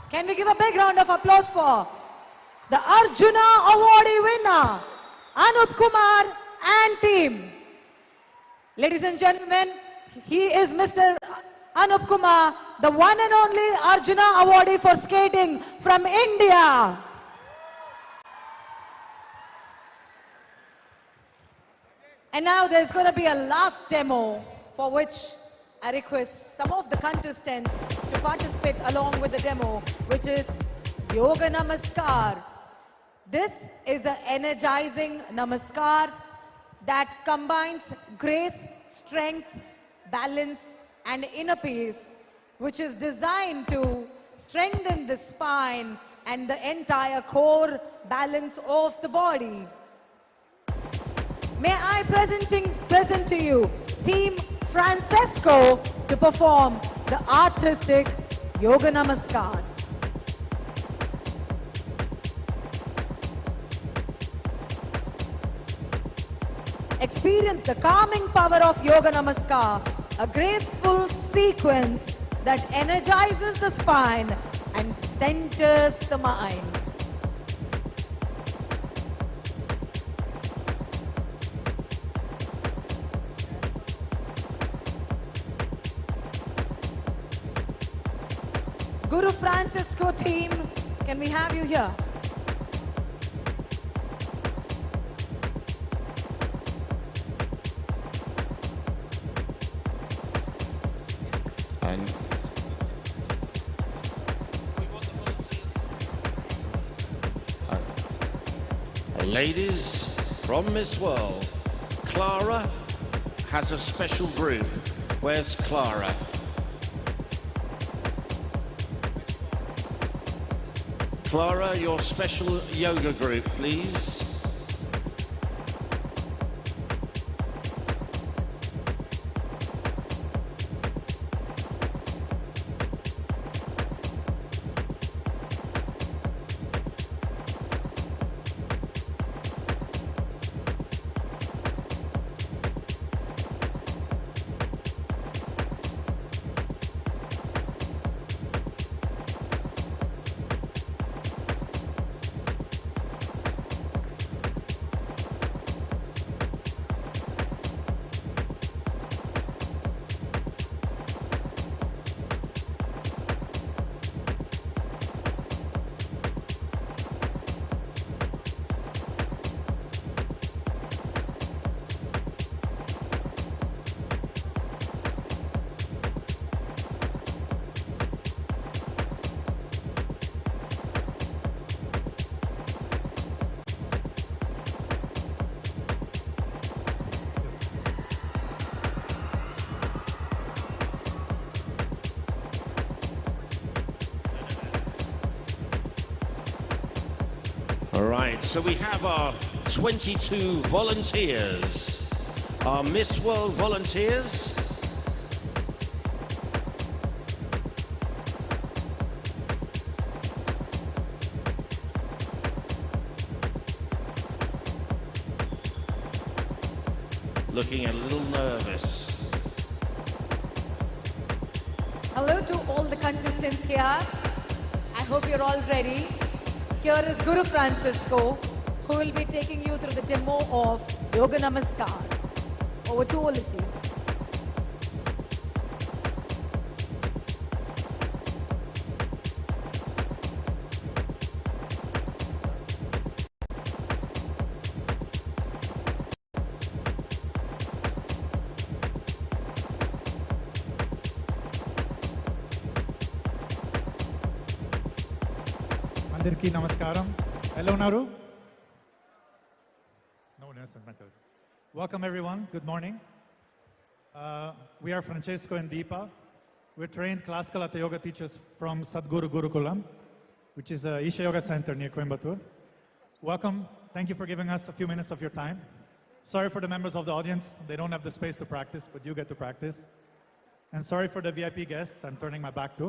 Can we give a big round of applause for the Arjuna Awardee winner, Anup Kumar and team. Ladies and gentlemen, he is Mr. Anup Kumar, the one and only Arjuna Awardee for skating from India. And now there's going to be a last demo for which I request some of the contestants to participate along with the demo, which is Yoga Namaskar. This is an energizing namaskar that combines grace, strength, balance, and inner peace, which is designed to strengthen the spine and the entire core balance of the body. May I present to you Team Francesco to perform the artistic Yoga Namaskar. Experience the calming power of Yoga Namaskar, a graceful sequence that energizes the spine and centers the mind. Guru Francisco team, can we have you here? And ladies from Miss World, Clara has a special group. Where's Clara? Clara, your special yoga group, please. All right, so we have our 22 volunteers, our Miss World volunteers. Looking a little nervous. Hello to all the contestants here. I hope you're all ready. Here is Guru Francisco, who will be taking you through the demo of Yoga Namaskar. Over to all of you. అందరికీ నమస్కారం. ఎలా ఉన్నారు? No, that's not good. Welcome everyone. Good morning. We are Francesco and Deepa. We're trained classical Hatha yoga teachers from Sadhguru Gurukulam, which is a Isha Yoga Center near Coimbatore. Welcome. Thank you for giving us a few minutes of your time. Sorry for the members of the audience. They don't have the space to practice, but you get to practice. And sorry for the VIP guests I'm turning my back to.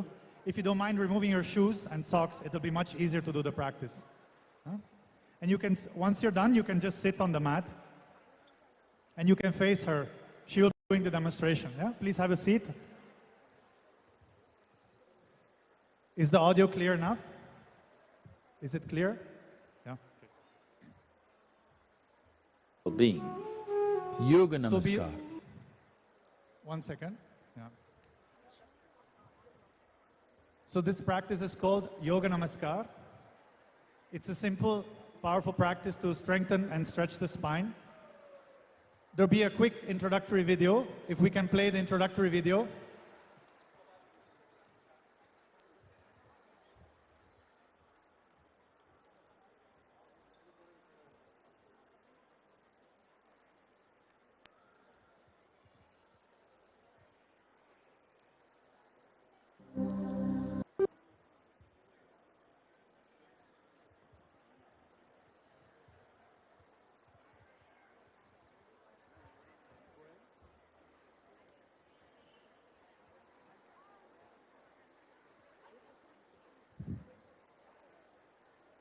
If you don't mind removing your shoes and socks, it'll be much easier to do the practice. And you can, once you're done, you can just sit on the mat and you can face her. She will be doing the demonstration. Yeah? Please have a seat. Is the audio clear enough? Is it clear? Yeah. Being Yoga Namaskar. One second. Yeah. So this practice is called Yoga Namaskar. It's a simple, powerful practice to strengthen and stretch the spine. There'll be a quick introductory video. If we can play the introductory video.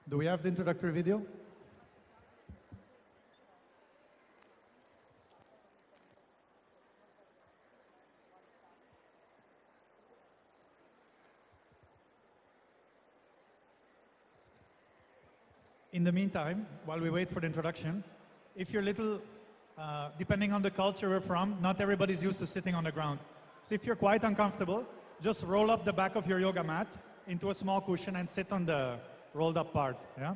Do we have the introductory video? In the meantime, while we wait for the introduction, if you're little, depending on the culture we're from, not everybody's used to sitting on the ground. So if you're quite uncomfortable, just roll up the back of your yoga mat into a small cushion and sit on the rolled up part, yeah?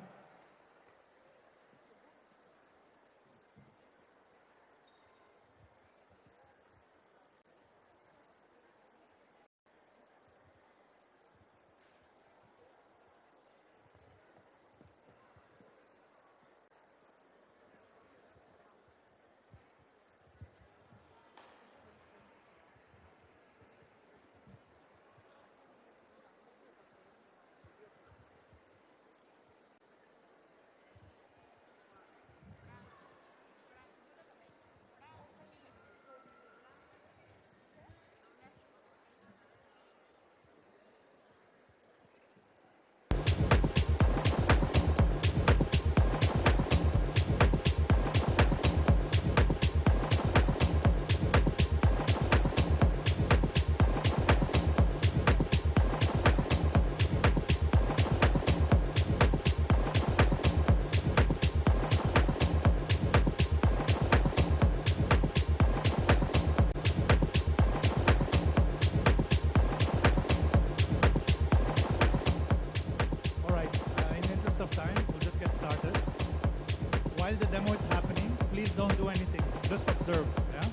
While the demo is happening, please don't do anything. Just observe, yeah?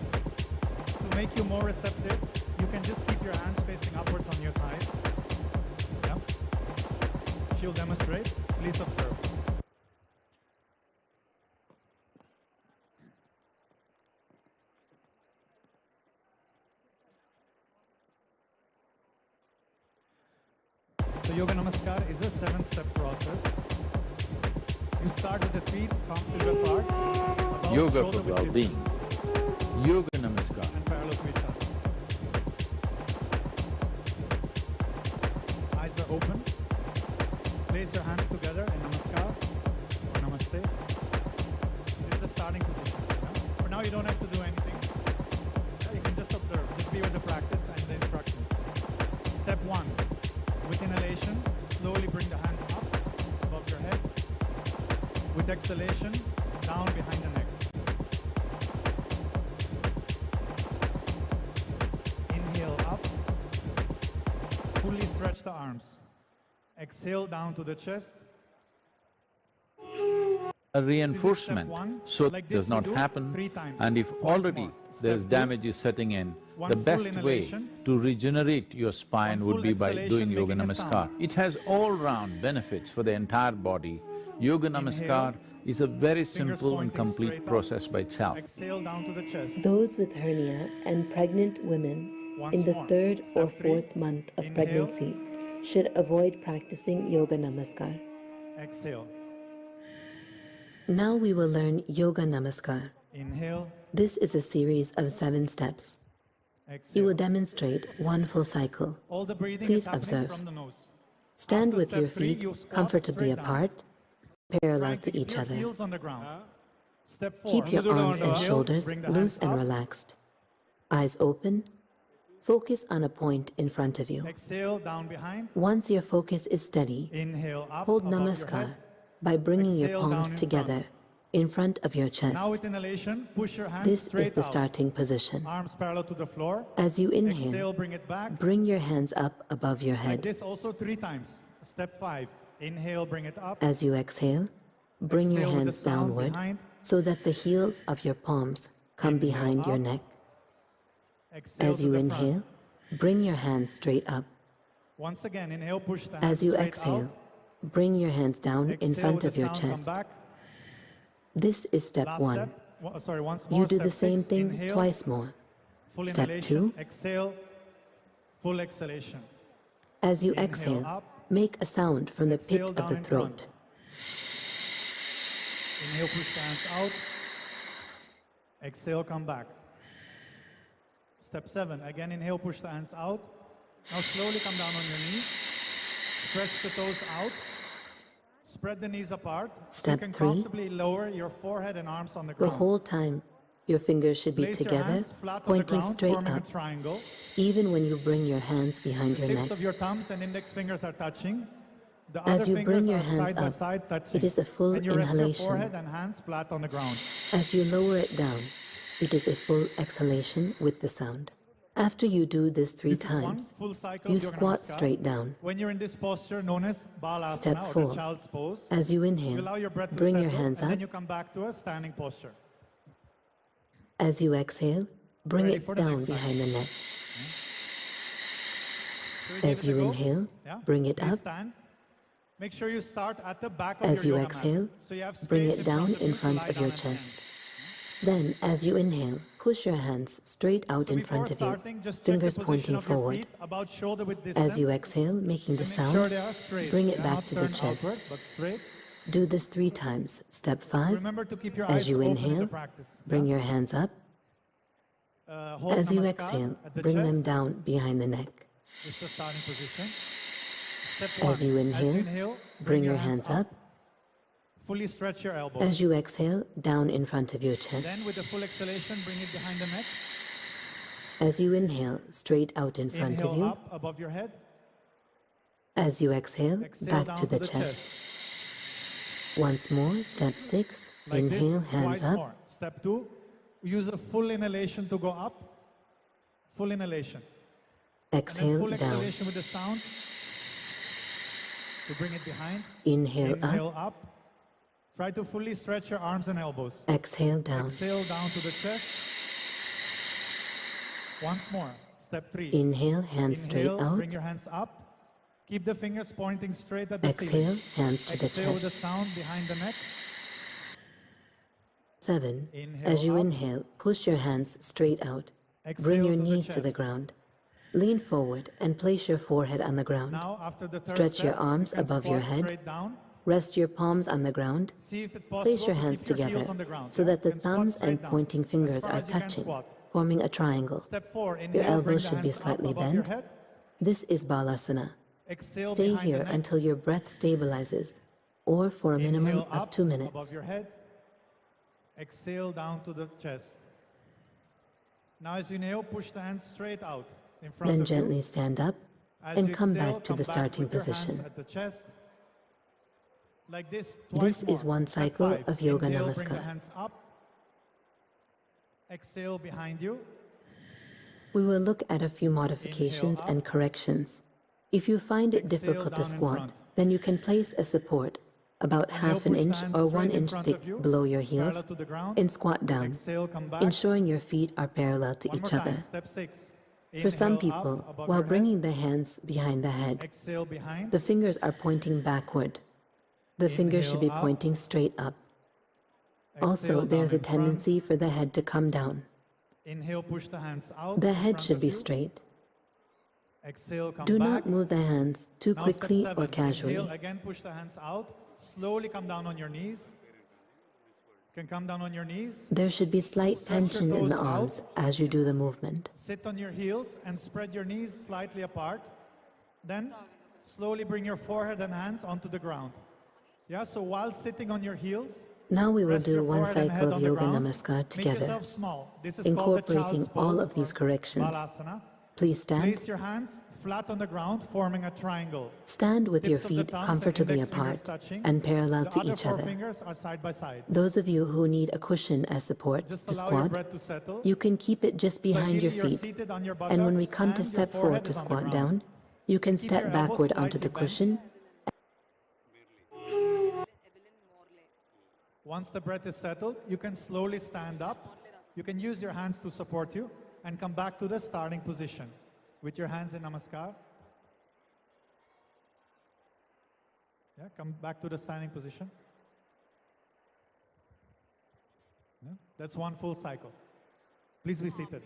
To make you more receptive, you can just keep your hands facing upwards on your thighs. Yeah? She'll demonstrate. Please observe. So Yoga Namaskar is a 7-step process. You start with the feet comfortably apart. About Yoga shoulder for width well-being. distance Yoga Namaskar. and parallel to each other. Eyes are open. Place your hands together in Namaskar or Namaste. This is the starting position. For now, you don't have to do anything. You can just observe. Just be with the practice and the instructions. Step 1. With inhalation, slowly bring the hands up above your head. With exhalation, down behind the neck. Inhale up. Fully stretch the arms. Exhale down to the chest. A reinforcement one. so Like that this does we not do happen, 3 times. and if Twice already more. there is Step 2. damage is setting in, One the full best way inhalation. to regenerate your spine One would full be by exhalation, doing Yoga making a Namaskar. sound. It has all-round benefits for the entire body. Yoga Namaskar is a very Fingers simple and pointing complete straight up. process by itself. Exhale down to the chest. Those with hernia and pregnant women Once in the more. 3rd or Step 3. 4th month of Inhale. pregnancy should avoid practicing Yoga Namaskar. Exhale. Now we will learn Yoga Namaskar. Inhale. This is a series of 7 steps. Exhale. You will demonstrate one full cycle. All the breathing Please is happening observe. from the nose. Stand After with step your 3, feet you squat comfortably straight down. apart, parallel Trying to keep each your other. heels on the ground. Step 4. Keep your arms and Inhale, shoulders bring the loose hands and up. relaxed. Eyes open. Focus on a point in front of you. Exhale down behind. Once your focus is steady, Inhale up hold above your Namaskar head. by bringing your Exhale down palms in together in front of your chest. Now with inhalation, push your hands This is straight the out. starting position. Arms parallel to the floor. As you Exhale, inhale, bring it back. bring your hands up above your Like head. this also 3 times. Step 5. Inhale, bring it up. As you exhale, bring your Exhale with the hands sound downward behind. so that the heels of your palms come Inhale behind your up. neck. Exhale As to you the inhale, front. bring your hands straight up. Once again, inhale, push the hands As you straight exhale, out. bring your hands down in Exhale front with of the your sound, come chest. back. This is step Last 1. step. Sorry, once more. You do Step the same 6. thing Inhale, twice more. full Step inhalation. 2. Exhale, full exhalation. As you Inhale exhale, up. make a sound from the pit Exhale of down the in throat. front. Inhale, push the hands out. Exhale, come back. Step 7. Again, inhale, push the hands out. Now slowly come down on your knees. Stretch the toes out. Spread the knees apart. Step you can 3. comfortably lower your forehead and arms on the The ground. whole time, your fingers should be Place your together, hands flat on the pointing ground, straight forming up, a triangle. even when you bring your hands behind your Tips neck. of your thumbs and index fingers are touching. The As other you fingers bring your are hands side by up, side touching. it is a full and you rest your inhalation. forehead and hands flat on the ground. As you lower it down, it is a full exhalation with the sound. After you do this 3 This is one times, full cycle you of Yoga squat Namaskar. straight down. When you're in this posture known as Balasana Step or 4. the child's pose, As you you inhale, allow your breath to bring settle your hands and up. then you come back to a standing posture. As you exhale, bring Ready it for the down next cycle. behind the neck. Shall we give As it a you go? inhale, Yeah? bring it Please up. stand. Make sure you start at the back of As you your yoga exhale, mat. So you have space bring it down of in you to front lie of down your and stand. chest. Then, as you inhale, push your hands straight out So in before front of you, starting, just check fingers the position pointing of your forward. feet about shoulder width distance. As you exhale, making the And make sure sound, they are straight. bring They it are back not to the turned chest. outward, but straight. Do this 3 times. Step 5. Remember to keep your As eyes you open in the inhale, practice. bring your hands up. Hold As you Namaskar exhale, at the bring them chest. down behind the neck. This is the starting position. Step 1. As you inhale, bring your hands up. Fully stretch your elbows. As you exhale, down in front of your chest. Then with the full exhalation, bring it behind the neck. As you inhale, straight out in front Inhale of you. up above your head. As you exhale, Exhale back down to the chest. Once more, step 6. Like Inhale, this, hands twice up. more. Step 2. Use a full inhalation to go up. Full inhalation. And then Exhale full down. exhalation with the sound to bring it behind. Inhale Inhale up. up. Try to fully stretch your arms and elbows. Exhale down. Exhale down to the chest. Once more. Step 3. Inhale, hands straight Inhale, out. bring your hands up. Keep the fingers pointing straight at the Exhale, ceiling. hands to the Exhale with the chest. sound behind the neck. 7. Inhale As you up. inhale, push your hands straight out. Exhale Bring your to the knees to the chest. ground. Lean forward and place your forehead on the ground. Now, after the third Stretch your step, arms you can above your squat head. straight down. Rest your palms on the ground. See if it's possible Place your to hands keep your together heels on the ground, so yeah? that the And squat thumbs straight and down, pointing as fingers far are as you can touching, squat. forming a triangle. Step 4, Your inhale, bring elbows the should be hands up slightly above your bent. head. This is Balasana. Exhale Stay behind the here neck. until your breath stabilizes, or for a minimum Inhale of up 2 minutes. above your head. Exhale down to the chest. Now as you inhale, push the hands straight out in front Then of gently you. stand up As and you come exhale, back to come the back starting with your hands position. at the chest. Like this, twice This is more. one Step cycle 5. of Yoga Inhale, bring the Namaskar. hands up. Exhale behind you. We will look at a few modifications up. and corrections. If you find it Exhale difficult to down in squat, front. then you can place a support about Inhale, half an push the inch hands or straight 1 in inch front thick of you, below your heels parallel to the ground. and squat down, Exhale, come back. ensuring your feet are parallel to One each more other. time. Step 6. For some Inhale up people, above while your head. bringing the hands behind the head, Exhale behind. the fingers are pointing backward. The fingers should be Inhale up. pointing straight up. Also, Exhale there's a down in front. tendency for the head to come down. Inhale, push the hands out. The in head front should of be you. straight. Exhale, come Do back. not move the hands too Now quickly step 7. or casually. Inhale, again push the hands out. Slowly come down on your knees. You can come down on your knees. There should be slight Stretch your tension in the toes out. arms as you do the movement. Sit on your heels and spread your knees slightly apart. Then slowly bring your forehead and hands onto the ground. Yeah, so while sitting on your heels, Now we will rest your do one forehead and head cycle of on the Yoga ground. Namaskar Make together, yourself small. This is called the incorporating child's all pose of these or corrections. Balasana. Please stand. Place your hands flat on the ground, forming a triangle. Stand with your Tips of the feet thumbs and comfortably index fingers apart touching. and parallel The to other each 4 other. fingers are side by side. Those of you who need a cushion as support Just to allow your squat, breath to settle. you can keep it just behind your ideally you're feet. seated on your And when we buttocks come to and your step forehead forward to is on the squat ground. down, you can Keep step your elbows backward onto slightly the bent. cushion. Once the breath is settled, you can slowly stand up. You can use your hands to support you and come back to the starting position with your hands in Namaskar. Yeah, come back to the standing position. Yeah, that's one full cycle. Please be seated.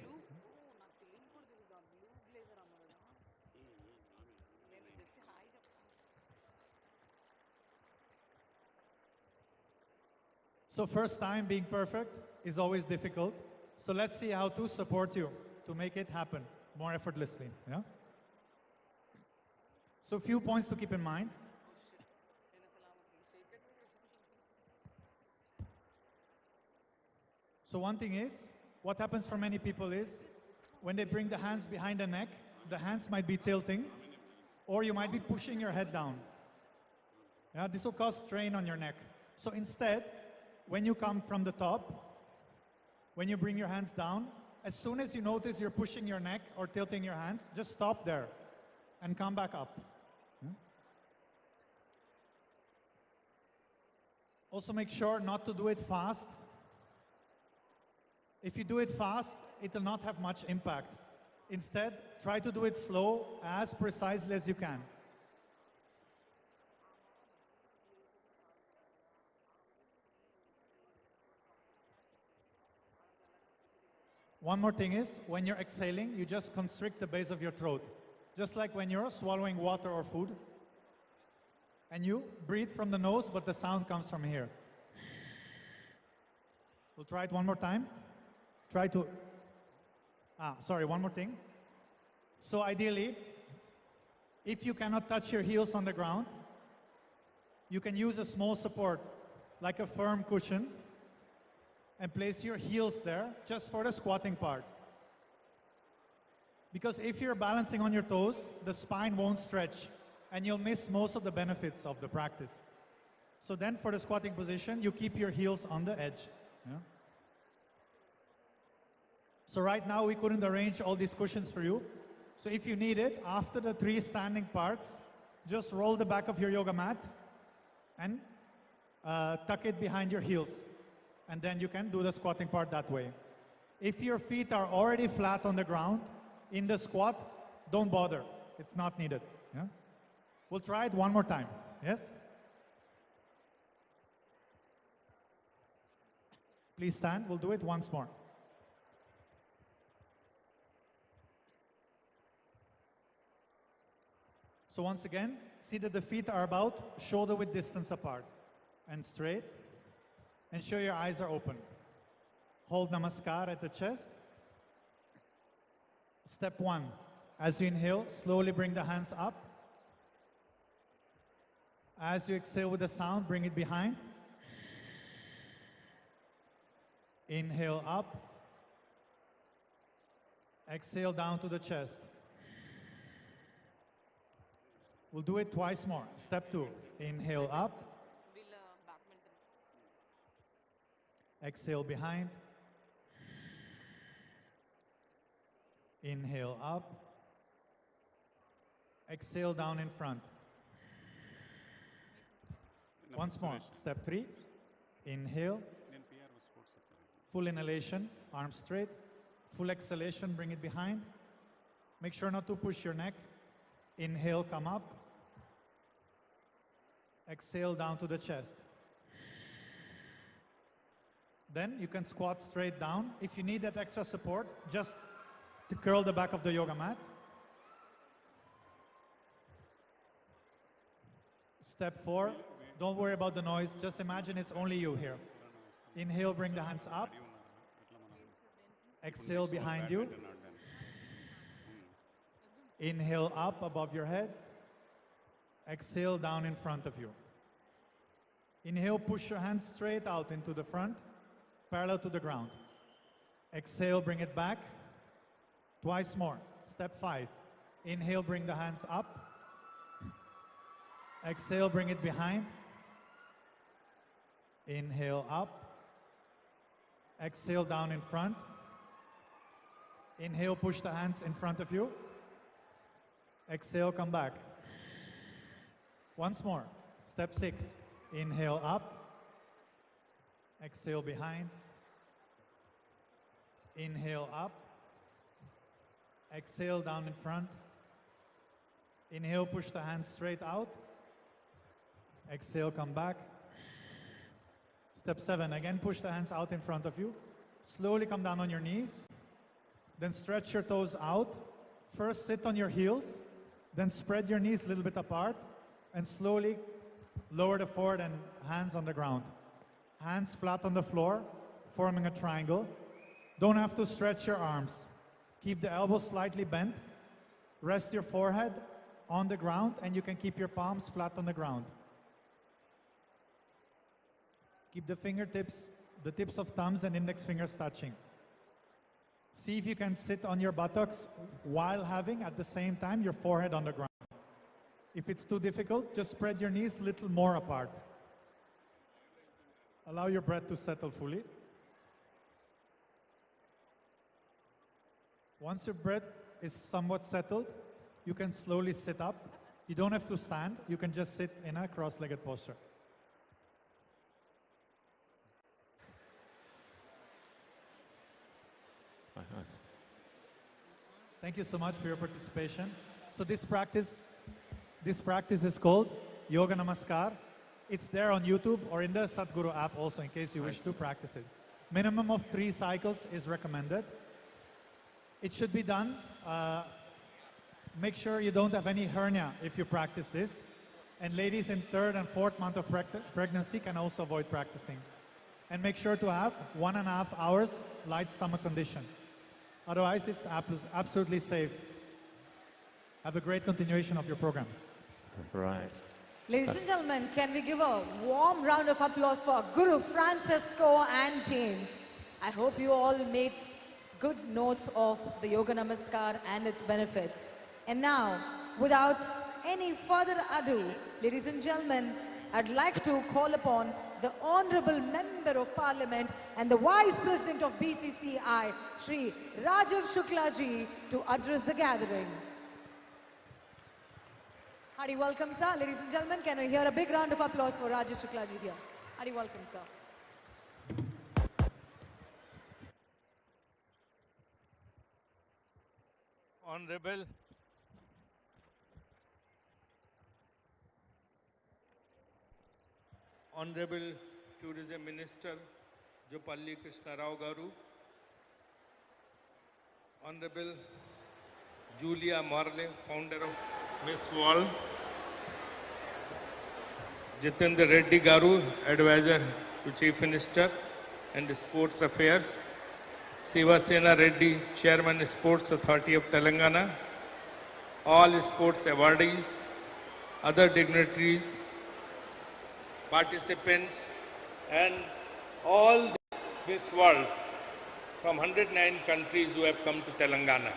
So first time being perfect is always difficult. So let's see how to support you to make it happen more effortlessly. Yeah? So few points to keep in mind. So one thing is, what happens for many people is, when they bring the hands behind the neck, the hands might be tilting, or you might be pushing your head down. Yeah, this will cause strain on your neck. So instead, when you come from the top, when you bring your hands down, as soon as you notice you're pushing your neck or tilting your hands, just stop there and come back up. Also make sure not to do it fast. If you do it fast, it will not have much impact. Instead, try to do it slow, as precisely as you can. One more thing is, when you're exhaling, you just constrict the base of your throat. Just like when you're swallowing water or food. And you breathe from the nose, but the sound comes from here. We'll try it one more time. Try to... one more thing. So ideally, if you cannot touch your heels on the ground, you can use a small support, like a firm cushion, and place your heels there just for the squatting part. Because if you're balancing on your toes, the spine won't stretch and you'll miss most of the benefits of the practice. So then for the squatting position, you keep your heels on the edge. Yeah? So right now we couldn't arrange all these cushions for you. So if you need it, after the 3 standing parts, just roll the back of your yoga mat and tuck it behind your heels. And then you can do the squatting part that way. If your feet are already flat on the ground, in the squat, don't bother. It's not needed. Yeah? We'll try it one more time. Yes? Please stand. We'll do it once more. So once again, see that the feet are about shoulder width distance apart and straight. Ensure your eyes are open. Hold Namaskar at the chest. Step 1. As you inhale, slowly bring the hands up. As you exhale with the sound, bring it behind. Inhale up. Exhale down to the chest. We'll do it twice more. Step 2. Inhale up. Exhale behind. Inhale up. Exhale down in front. Once more. Step 3. Inhale. Full inhalation, arms straight. Full exhalation, bring it behind. Make sure not to push your neck. Inhale, come up. Exhale down to the chest. Then you can squat straight down. If you need that extra support, just to curl the back of the yoga mat. Step 4, don't worry about the noise. Just imagine it's only you here. Inhale, bring the hands up. Exhale behind you. Inhale up above your head. Exhale down in front of you. Inhale, push your hands straight out into the front, parallel to the ground. Exhale, bring it back. Twice more. Step 5. Inhale, bring the hands up. Exhale, bring it behind. Inhale up. Exhale down in front. Inhale, push the hands in front of you. Exhale, come back. Once more. Step 6. Inhale up. Exhale behind. Inhale up. Exhale down in front. Inhale, push the hands straight out. Exhale, come back. Step 7, again push the hands out in front of you. Slowly come down on your knees. Then stretch your toes out. First sit on your heels. Then spread your knees a little bit apart. And slowly lower the forehead and hands on the ground. Hands flat on the floor, forming a triangle. Don't have to stretch your arms. Keep the elbows slightly bent. Rest your forehead on the ground, and you can keep your palms flat on the ground. Keep the fingertips, the tips of thumbs and index fingers touching. See if you can sit on your buttocks while having, at the same time, your forehead on the ground. If it's too difficult, just spread your knees a little more apart. Allow your breath to settle fully. Once your breath is somewhat settled, you can slowly sit up. You don't have to stand. You can just sit in a cross-legged posture. Thank you so much for your participation. So this practice is called Yoga Namaskar. It's there on YouTube or in the Sadhguru app also in case you wish to practice it. Minimum of 3 cycles is recommended. It should be done. Make sure you don't have any hernia if you practice this. And ladies in 3rd and 4th month of pregnancy can also avoid practicing. And make sure to have 1.5 hours light stomach condition. Otherwise, it's absolutely safe. Have a great continuation of your program. Right. Ladies and gentlemen, can we give a warm round of applause for Guru Francisco and team? I hope you all made good notes of the Yoga Namaskar and its benefits. And now, without any further ado, ladies and gentlemen, I'd like to call upon the Honorable Member of Parliament and the Vice President of BCCI, Shri Rajiv Shukla ji, to address the gathering. Hearty welcome, sir. Ladies and gentlemen, can we hear a big round of applause for Rajiv Shukla ji here? Hearty welcome, sir. Honorable Tourism Minister Jopalli Krishna Rao Garu, Honorable Julia Marley, founder of Miss World, Jitendra Reddy Garu, Advisor to Chief Minister and Sports Affairs, Sivasena Reddy, Chairman Sports Authority of Telangana, all sports awardees, other dignitaries, participants, and all the Miss World from 109 countries who have come to Telangana.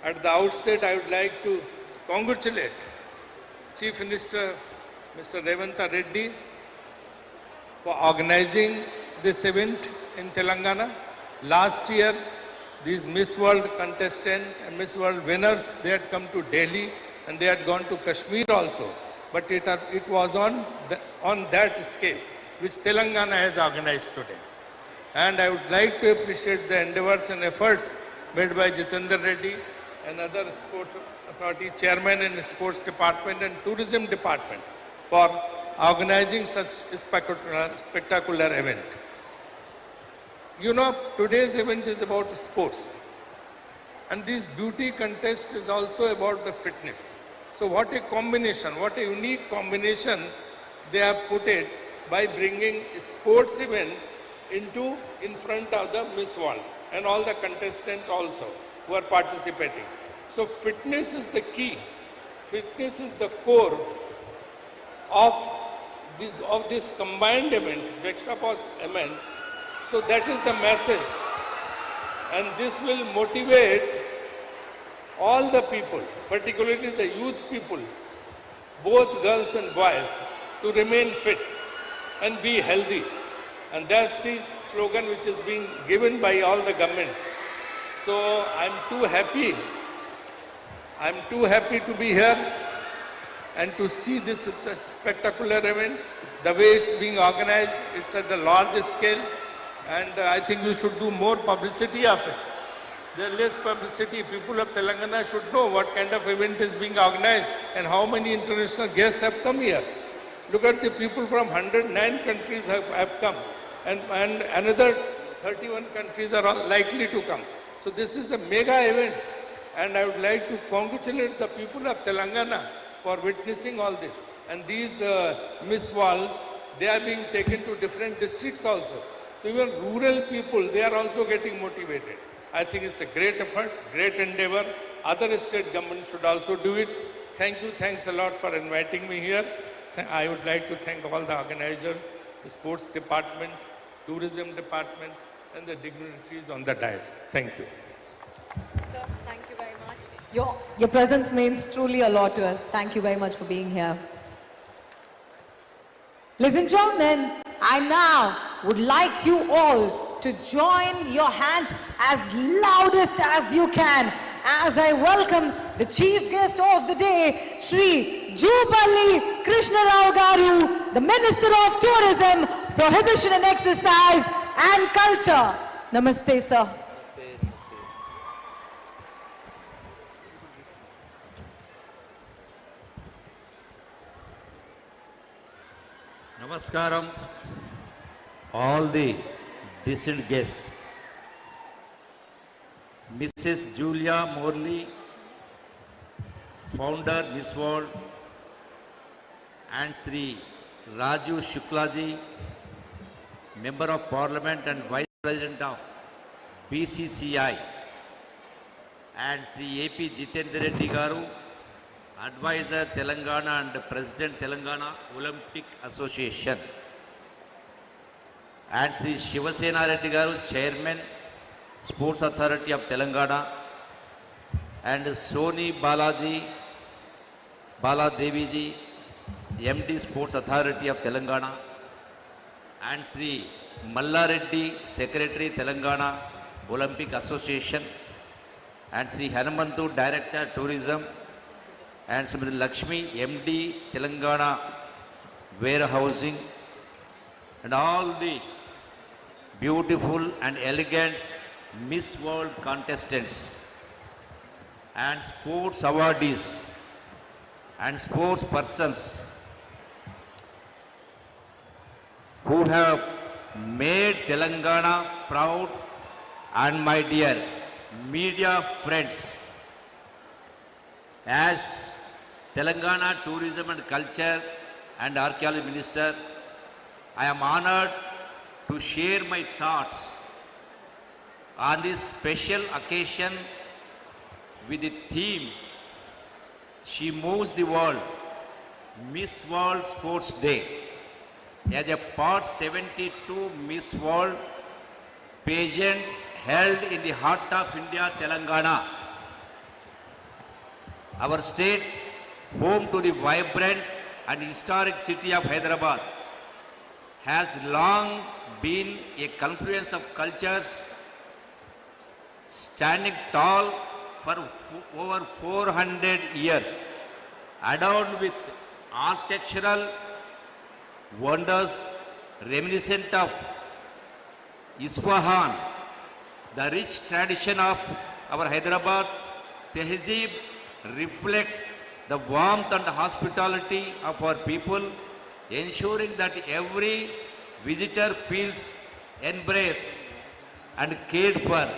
At the outset, I would like to congratulate Chief Minister Mr. Revanta Reddy for organizing this event in Telangana. Last year, these Miss World contestants and Miss World winners, they had come to Delhi and they had gone to Kashmir also. But it was on that scale, which Telangana has organized today. And I would like to appreciate the endeavors and efforts made by Jitendra Reddy and other sports authority chairman in sports department and tourism department for organizing such a spectacular event. You know, today's event is about sports. And this beauty contest is also about the fitness. So what a combination, what a unique combination they have put it by bringing a sports event in front of the Miss World and all the contestants also who are participating. So fitness is the key. Fitness is the core of this combined event, juxtaposed event. So that is the message. And this will motivate all the people, particularly the youth people, both girls and boys, to remain fit and be healthy. And that's the slogan which is being given by all the governments. So I'm too happy to be here and to see this spectacular event, the way it's being organized. It's at the largest scale, and I think we should do more publicity of it. There is less publicity. People of Telangana should know what kind of event is being organized and how many international guests have come here. Look at the people from 109 countries have come, and another 31 countries are all likely to come. So this is a mega event, and I would like to congratulate the people of Telangana for witnessing all this. And these Miss Worlds, they are being taken to different districts also. So even rural people, they are also getting motivated. I think it's a great effort, great endeavor. Other state governments should also do it. Thank you, thanks a lot for inviting me here. I would like to thank all the organizers, the sports department, tourism department, and the dignitaries on the dais. Thank you. Sir, thank you very much. Your presence means truly a lot to us. Thank you very much for being here. Ladies and gentlemen, I now would like you all to join your hands as loudest as you can as I welcome the chief guest of the day, Shri Gachibowli Krishna Rao Garu, the Minister of Tourism, Prohibition and Exercise and Culture. Namaste, sir. Namaskaram, all the distant guests. Mrs. Julia Morley, founder Miss World, and Sri Raju Shuklaji, Member of Parliament and Vice President of BCCI, and Sri A.P. Jitendra Reddy Garu, Advisor Telangana and President Telangana Olympic Association, and Sri Sivasena Reddy Garu, Chairman Sports Authority of Telangana, and Soni Bala Devi ji, MD Sports Authority of Telangana, and Sri Malla Reddy, Secretary Telangana Olympic Association, and Sri Hanumantu, Director Tourism, and Srimati Lakshmi, MD Telangana Warehousing, and all the beautiful and elegant Miss World contestants and sports awardees and sports persons who have made Telangana proud, and my dear media friends. As Telangana Tourism and Culture and Archaeology Minister, I am honored to share my thoughts on this special occasion with the theme, She Moves the World, Miss World Sports Day. As a part 72 Miss World pageant held in the heart of India, Telangana, our state, home to the vibrant and historic city of Hyderabad, has long been a confluence of cultures standing tall for over 400 years, adorned with architectural wonders reminiscent of Isfahan. The rich tradition of our Hyderabad Tehzeeb reflects the warmth and hospitality of our people, ensuring that every visitor feels embraced and cared for.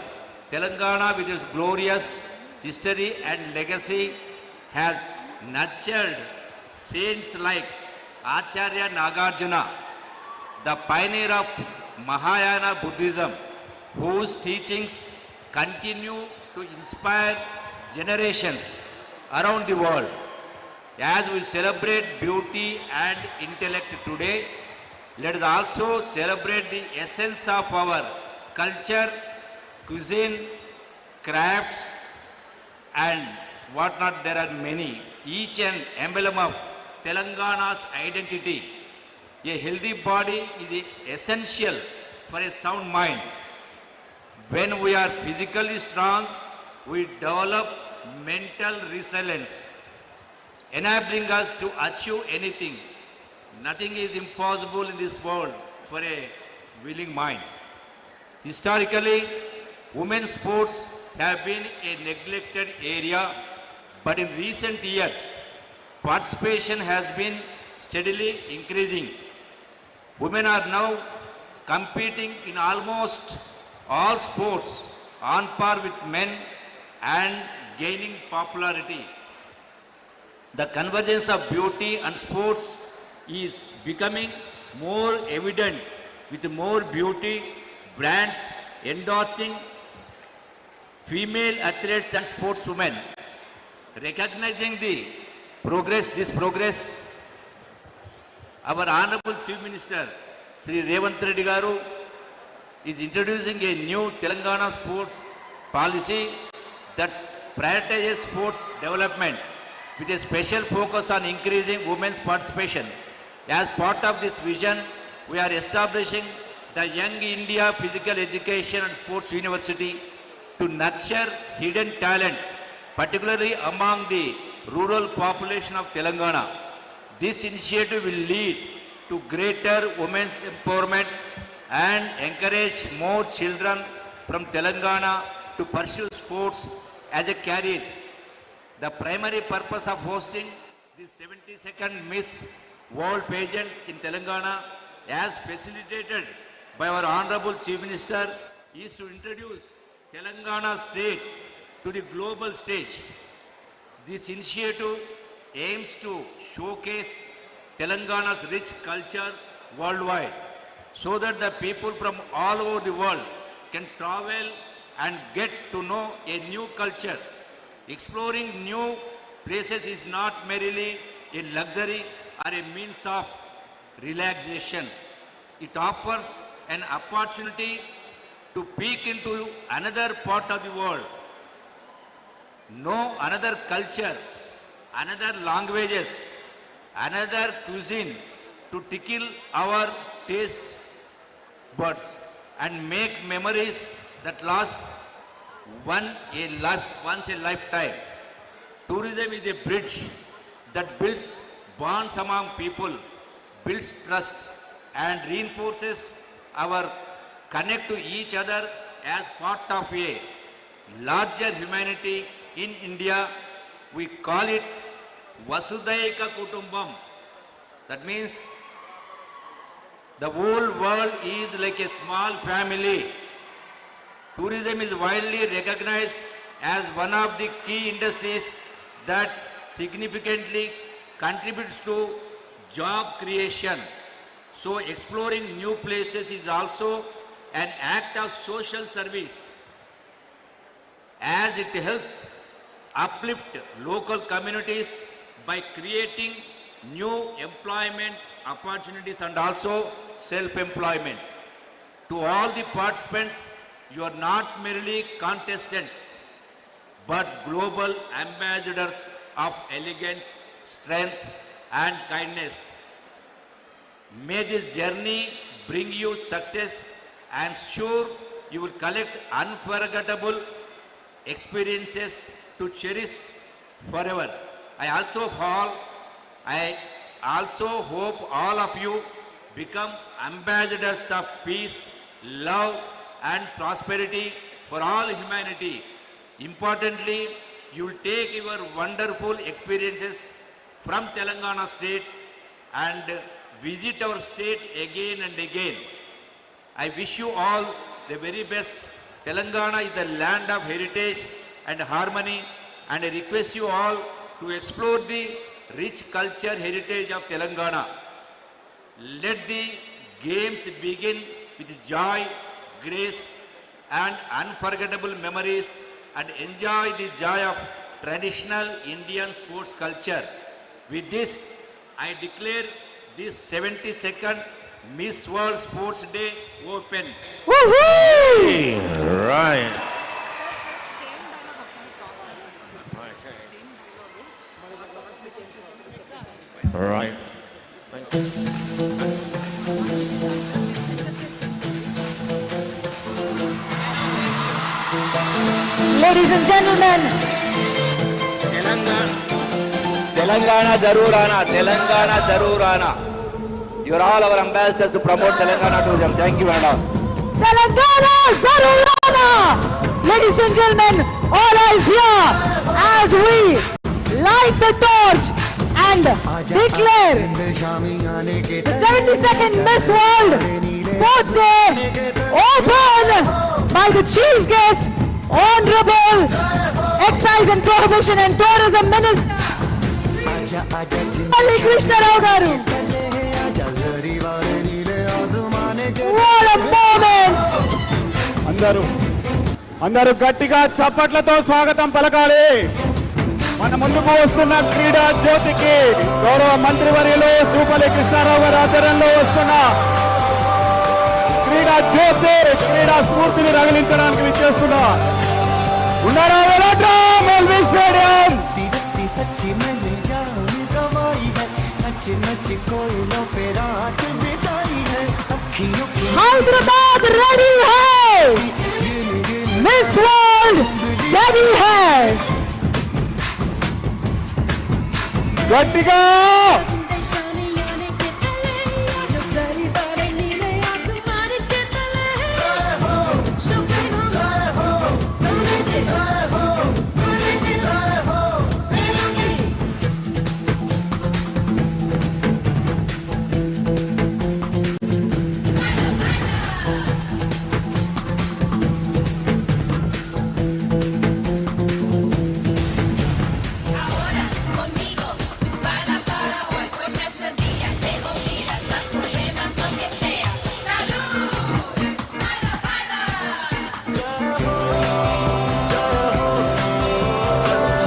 Telangana, with its glorious history and legacy, has nurtured saints like Acharya Nagarjuna, the pioneer of Mahayana Buddhism, whose teachings continue to inspire generations around the world. As we celebrate beauty and intellect today, let us also celebrate the essence of our culture, cuisine, crafts, and whatnot. There are many, each an emblem of Telangana's identity. A healthy body is essential for a sound mind. When we are physically strong, we develop mental resilience, enabling us to achieve anything. Nothing is impossible in this world for a willing mind. Historically, women's sports have been a neglected area, but in recent years, participation has been steadily increasing. Women are now competing in almost all sports on par with men and gaining popularity. The convergence of beauty and sports is becoming more evident, with more beauty brands endorsing female athletes and sportswomen. Recognizing this progress, our Honorable Chief Minister, Sri Revant Reddy Garu, is introducing a new Telangana sports policy that prioritizes sports development with a special focus on increasing women's participation. As part of this vision, we are establishing the Young India Physical Education and Sports University to nurture hidden talents, particularly among the rural population of Telangana. This initiative will lead to greater women's empowerment and encourage more children from Telangana to pursue sports as a career. The primary purpose of hosting this 72nd Miss World pageant in Telangana, as facilitated by our Honorable Chief Minister, is to introduce Telangana state to the global stage. This initiative aims to showcase Telangana's rich culture worldwide, so that the people from all over the world can travel and get to know a new culture. Exploring new places is not merely a luxury or a means of relaxation. It offers an opportunity to peek into another part of the world, know another culture, another languages, another cuisine, to tickle our taste buds and make memories that last once a lifetime. Tourism is a bridge that builds bonds among people, builds trust, and reinforces our connect to each other as part of a larger humanity. In India, we call it Vasudaika Kutumbam. That means the whole world is like a small family. Tourism is widely recognized as one of the key industries that significantly contributes to job creation. So exploring new places is also an act of social service, as it helps uplift local communities by creating new employment opportunities and also self-employment. To all the participants, you are not merely contestants, but global ambassadors of elegance, strength, and kindness. May this journey bring you success. I am sure you will collect unforgettable experiences to cherish forever. I also hope all of you become ambassadors of peace, love, and prosperity for all humanity. Importantly, you will take your wonderful experiences from Telangana state and visit our state again and again. I wish you all the very best. Telangana is the land of heritage and harmony, and I request you all to explore the rich culture heritage of Telangana. Let the games begin with joy, grace, and unforgettable memories, and enjoy the joy of traditional Indian sports culture. With this, I declare this 72nd Miss World Sports Day open. Woohoo! Right. Right. Thank you. Ladies and gentlemen, Telangana Zarur Aana, Telangana Zarur Aana. You are all our ambassadors to promote Telangana tourism. Thank you, madam. Telangana Zarurana! Ladies and gentlemen, all eyes here as we light the torch and declare the 72nd Miss World Sports Day open by the Chief Guest, Honorable Excise and Prohibition and Tourism Minister Ali Krishna Rao garu. What a moment! అందరూ గట్టిగా చప్పట్లతో స్వాగతం పలకాలి. మన ముందుకు వస్తున్న క్రీడా జ్యోతికి గౌరవ మంత్రివర్యులు శ్రీపల్లి కృష్ణారావు గారి ఆధ్వర్యంలో వస్తున్న క్రీడా జ్యోతి క్రీడా స్ఫూర్తిని రగిలించడానికి విచ్చేస్తున్న ఉన్నారా LB stadium. Hyderabad ready hai, Miss World ready hai. గట్టిగా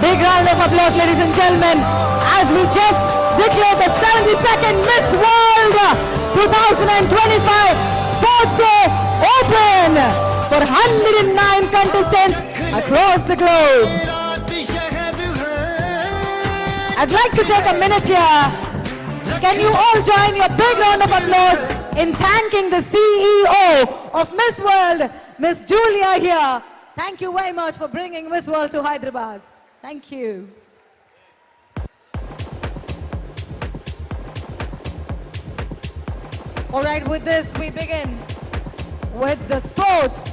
Big round of applause, ladies and gentlemen, as we just declare the 72nd Miss World 2025 Sports Day open for 109 contestants across the globe. I'd like to take a minute here. Can you all join your big round of applause in thanking the CEO of Miss World, Miss Julia here. Thank you very much for bringing Miss World to Hyderabad. Thank you. All right, with this, we begin with the sports.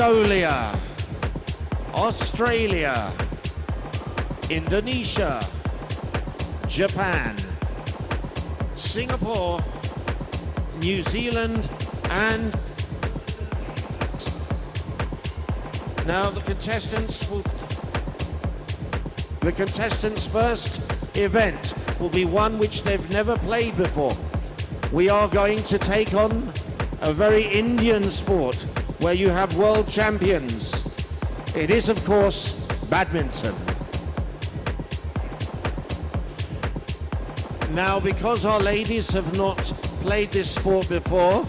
Mongolia, Australia, Indonesia, Japan, Singapore, New Zealand, and now the contestants' first event will be one which they've never played before. We are going to take on a very Indian sport where you have world champions. It is, of course, badminton. Now, because our ladies have not played this sport before,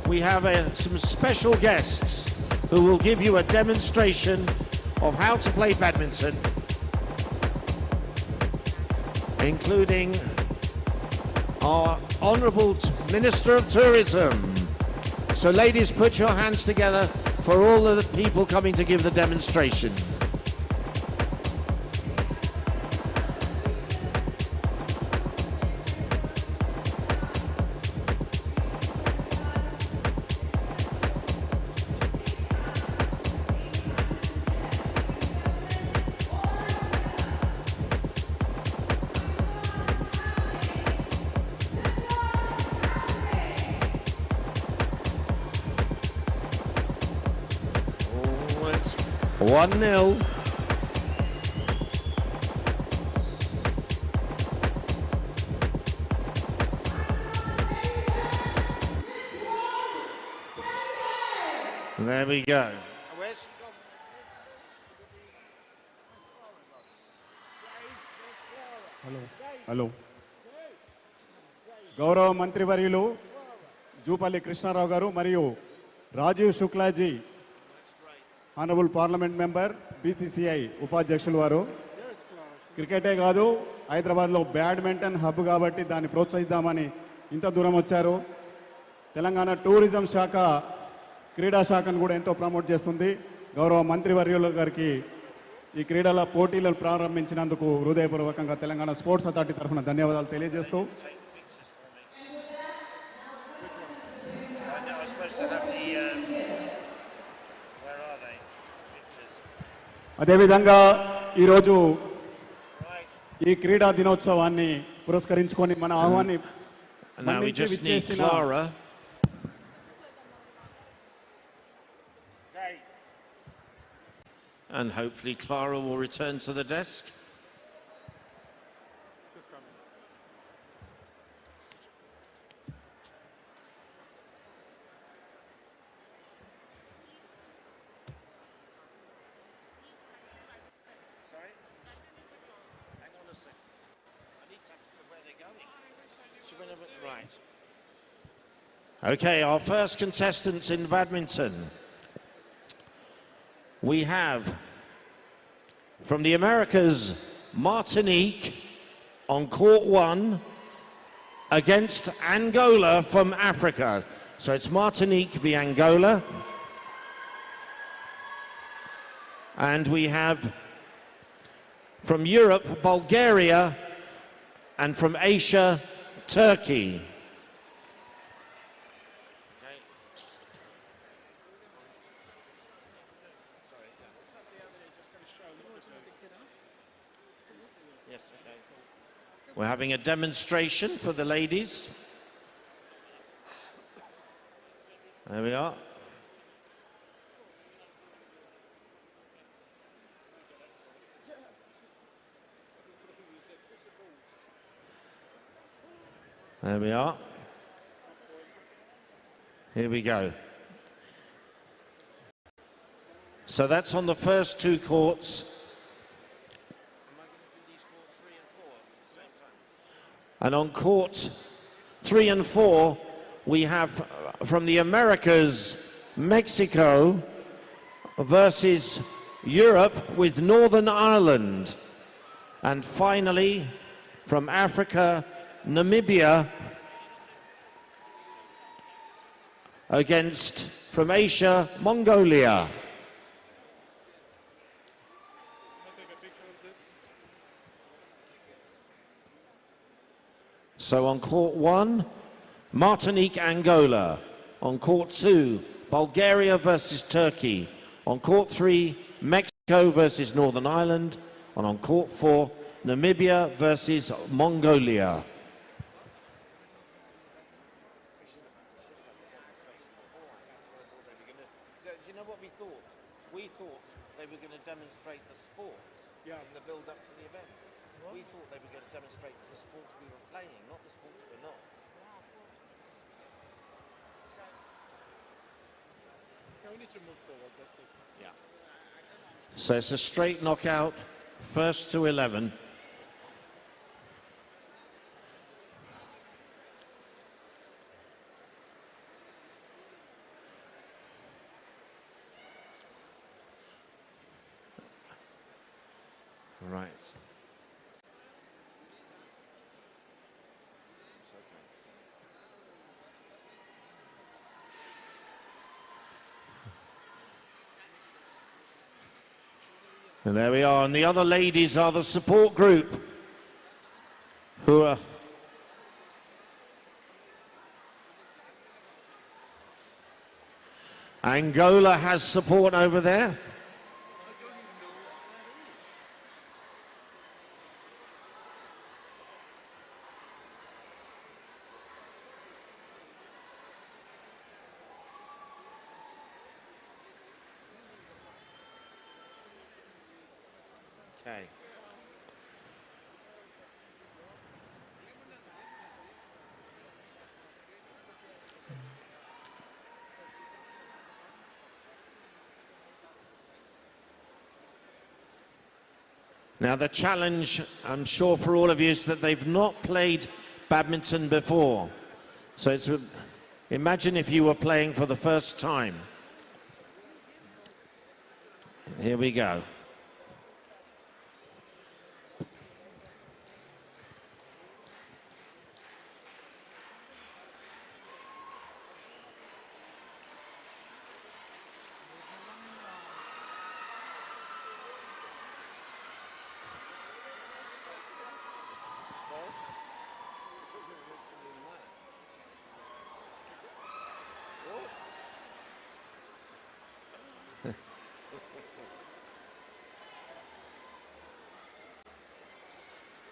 we have some special guests who will give you a demonstration of how to play badminton, including our Honourable Minister of Tourism. So ladies, put your hands together for all of the people coming to give the demonstration. It's 1-0. There we go. Hello గౌరవ మంత్రివర్యులు జూపల్లి కృష్ణారావు గారు మరియు Rajiv Shuklaji honourable parliament member BCCI ఉపాధ్యక్షులు వారు క్రికెటే కాదు హైదరాబాద్లో badminton hub కాబట్టి దాన్ని ప్రోత్సహిద్దామని ఇంత దూరం వచ్చారు. తెలంగాణ టూరిజం శాఖ క్రీడా శాఖను కూడా ఎంతో ప్రమోట్ చేస్తుంది. గౌరవ మంత్రివర్యులు గారికి ఈ క్రీడల పోటీలను ప్రారంభించినందుకు హృదయపూర్వకంగా తెలంగాణ స్పోర్ట్స్ అథారిటీ తరఫున ధన్యవాదాలు తెలియజేస్తూ అదేవిధంగా ఈరోజు ఈ క్రీడా దినోత్సవాన్ని పురస్కరించుకొని మన ఆహ్వాన్ని విచ్చేసిన and hopefully Clara will return to the desk. Right. Okay, our first contestants in badminton. We have from the Americas, Martinique on court 1 against Angola from Africa. So it's Martinique v Angola. And we have from Europe, Bulgaria, and from Asia, Turkey. We're having a demonstration for the ladies. There we are. There we are. Here we go. So that's on the first two courts. And on court 3 and 4, we have from the Americas, Mexico versus Europe with Northern Ireland. And finally, from Africa, Namibia against, from Asia, Mongolia. So on court 1, Martinique, Angola. On court 2, Bulgaria versus Turkey. On court 3, Mexico versus Northern Ireland. And on court 4, Namibia versus Mongolia. Do you know what we thought? We thought they were going to demonstrate the sports in the build-up to the event. We thought they were going to demonstrate the sports we were playing, not the sports we're not. We need to move forward, that's it. Yeah. So it's a straight knockout, first to 11. Right. And there we are, and the other ladies are the support group who are Angola has support over there. Okay. Now the challenge, I'm sure for all of you, is that they've not played badminton before. So it's, imagine if you were playing for the first time. Here we go.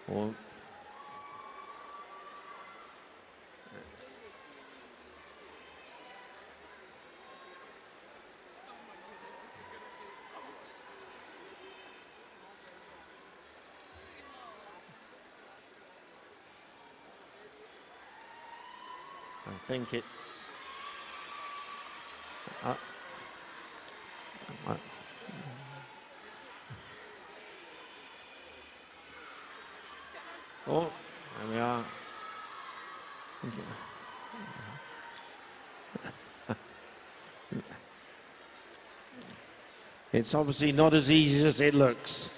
Well, I think it's oh, there we are. It's obviously not as easy as it looks.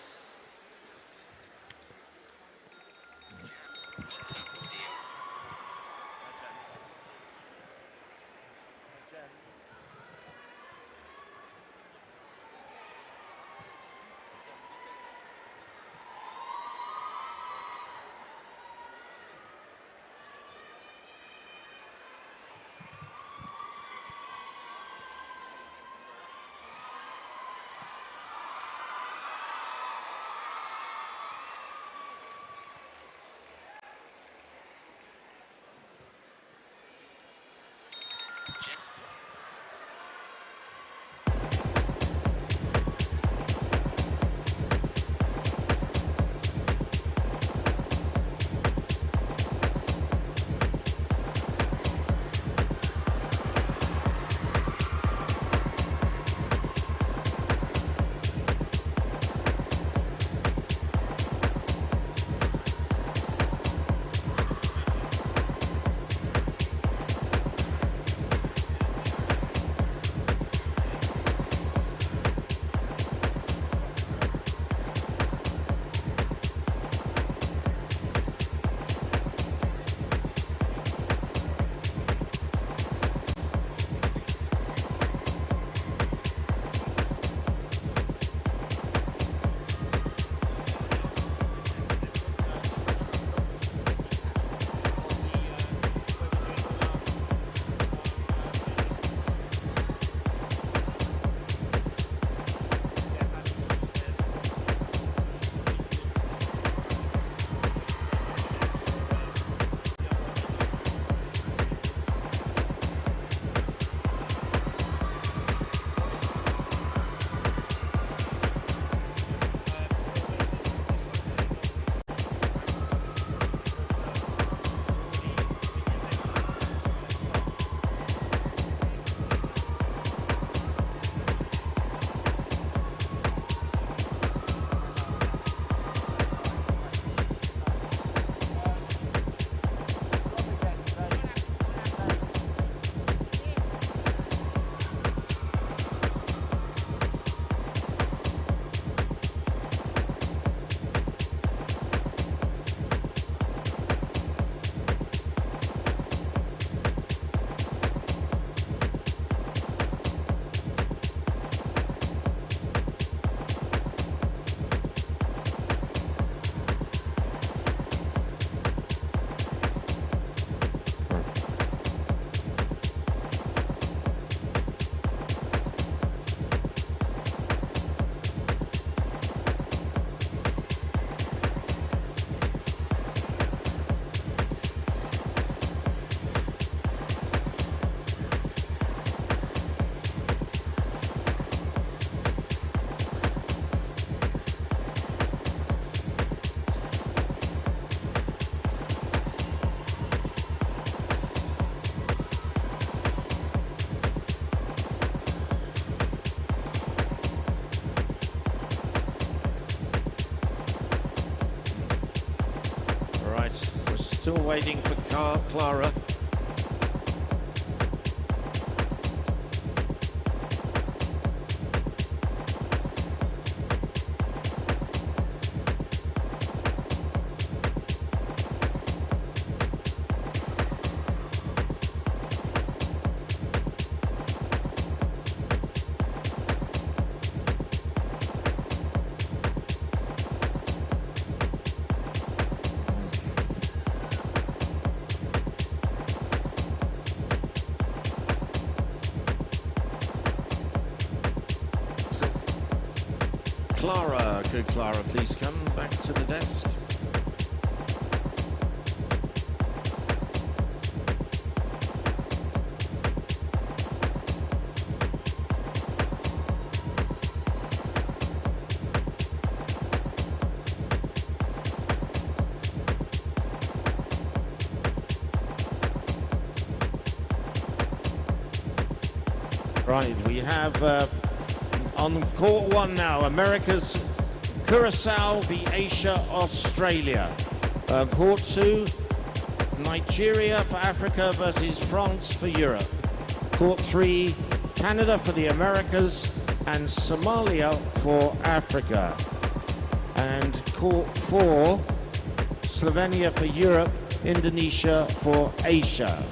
still waiting for Clara. Clara, could Clara please come back to the desk? Right, we have on court one now, America's Curacao v Asia, Australia. Court two, Nigeria for Africa versus France for Europe. Court three, Canada for the Americas and Somalia for Africa. And court four, Slovenia for Europe, Indonesia for Asia.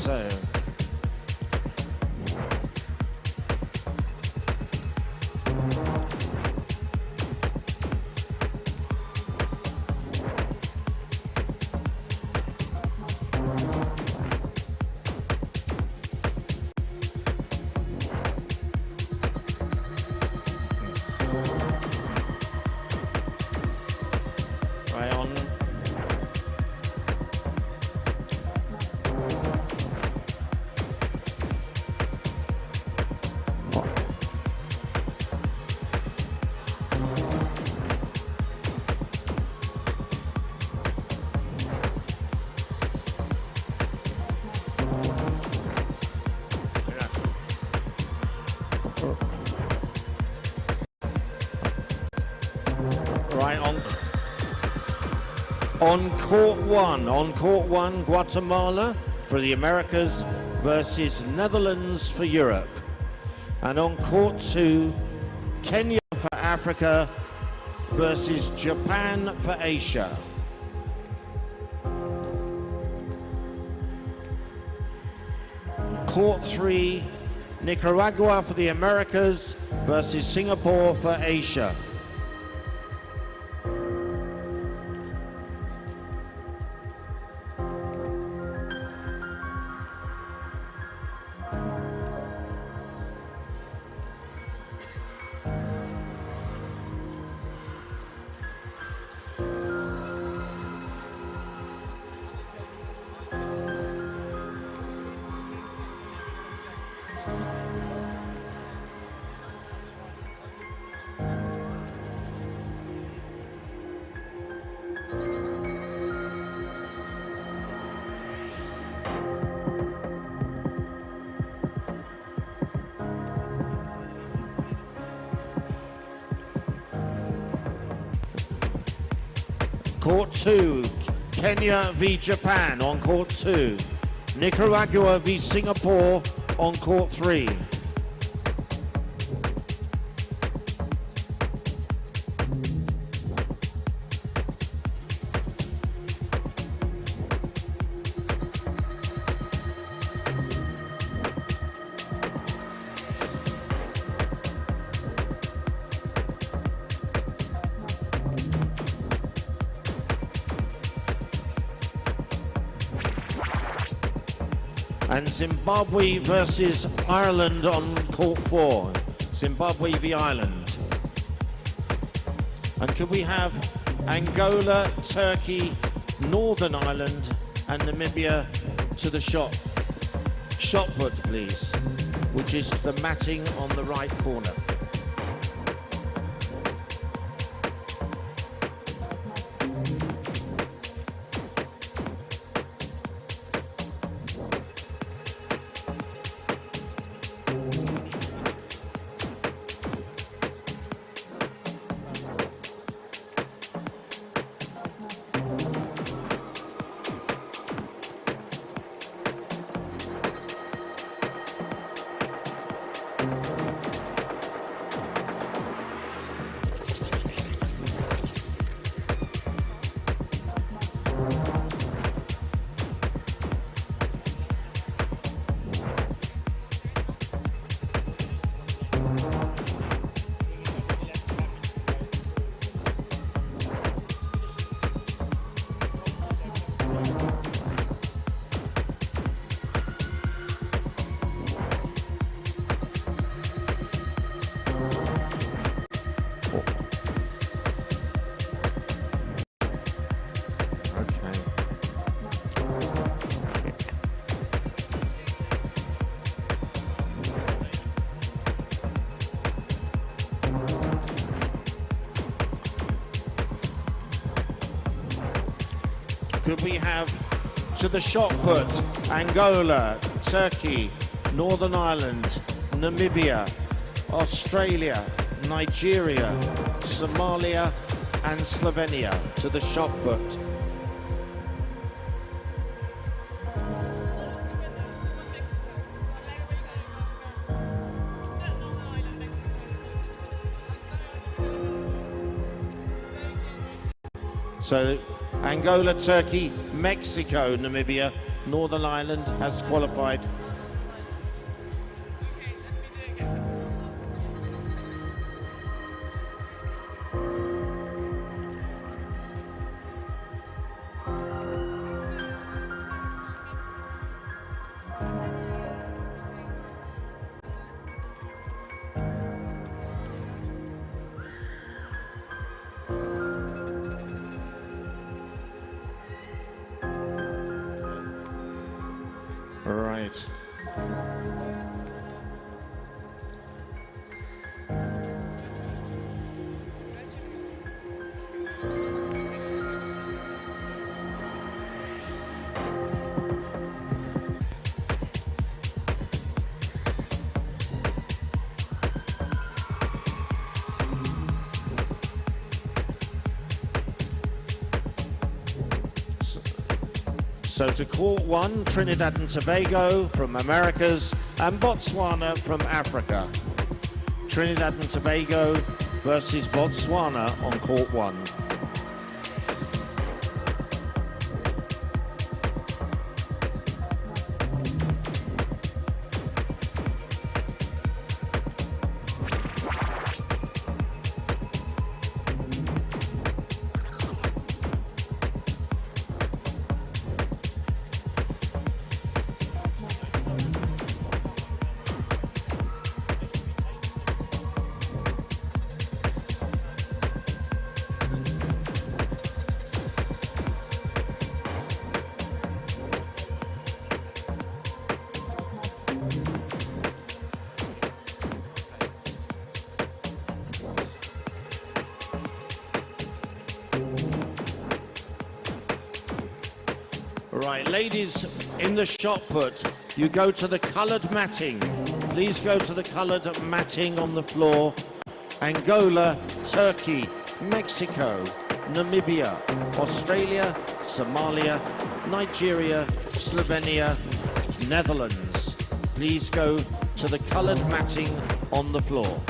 So, right on. Right on court one, Guatemala for the Americas versus Netherlands for Europe. And on court 2, Kenya for Africa versus Japan for Asia. Court 3, Nicaragua for the Americas versus Singapore for Asia. Court 2, Kenya v Japan on court 2. Nicaragua v Singapore on court 3. And Zimbabwe versus Ireland on court 4. Zimbabwe v Ireland. And could we have Angola, Turkey, Northern Ireland and Namibia to the shot put, please, which is the matting on the right corner. Could we have to the shot put Angola, Turkey, Northern Ireland, Namibia, Australia, Nigeria, Somalia and Slovenia to the shot put. So Angola, Turkey, Mexico, Namibia Northern Ireland has qualified. Right. So to court one, Trinidad and Tobago from Americas and Botswana from Africa. Trinidad and Tobago versus Botswana on court one. Right, ladies in the shot put, you go to the coloured matting. Please go to the coloured matting on the floor. Angola, Turkey, Mexico, Namibia, Australia, Somalia, Nigeria, Slovenia, Netherlands. Please go to the coloured matting on the floor.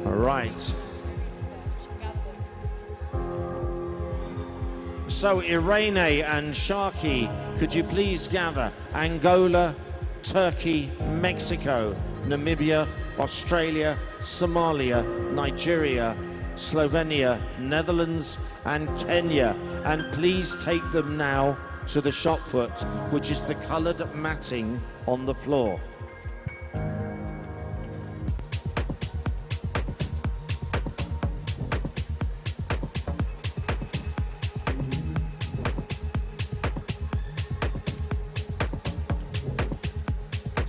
Right. So Irene and Sharky, could you please gather? Angola, Turkey, Mexico, Namibia, Australia, Somalia, Nigeria, Slovenia, Netherlands and Kenya. And please take them now to the shot put, which is the coloured matting on the floor.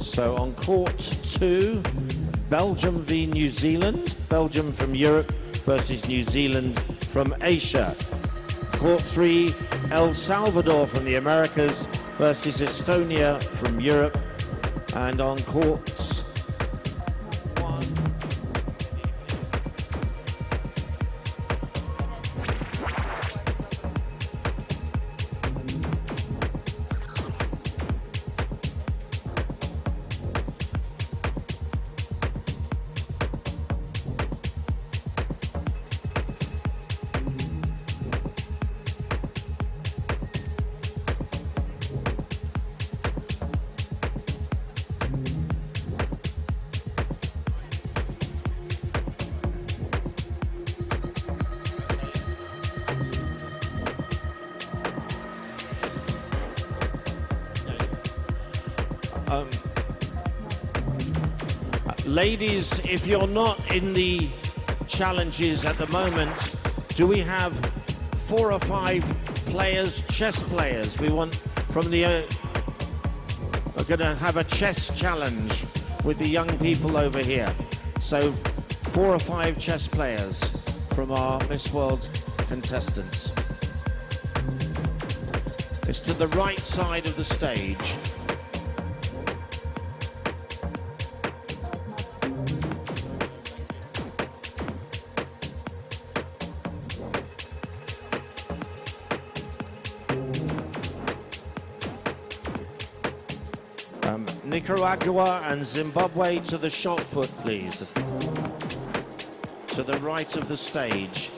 So on court two, Belgium v New Zealand. Belgium from Europe versus New Zealand from Asia. Court three, El Salvador from the Americas versus Estonia from Europe. And on courts Ladies, if you're not in the challenges at the moment, do we have 4 or 5 players, chess players? We want from the... we're going to have a chess challenge with the young people over here. So 4 or 5 chess players from our Miss World contestants. It's to the right side of the stage. Nicaragua and Zimbabwe to the shot put, please. To the right of the stage.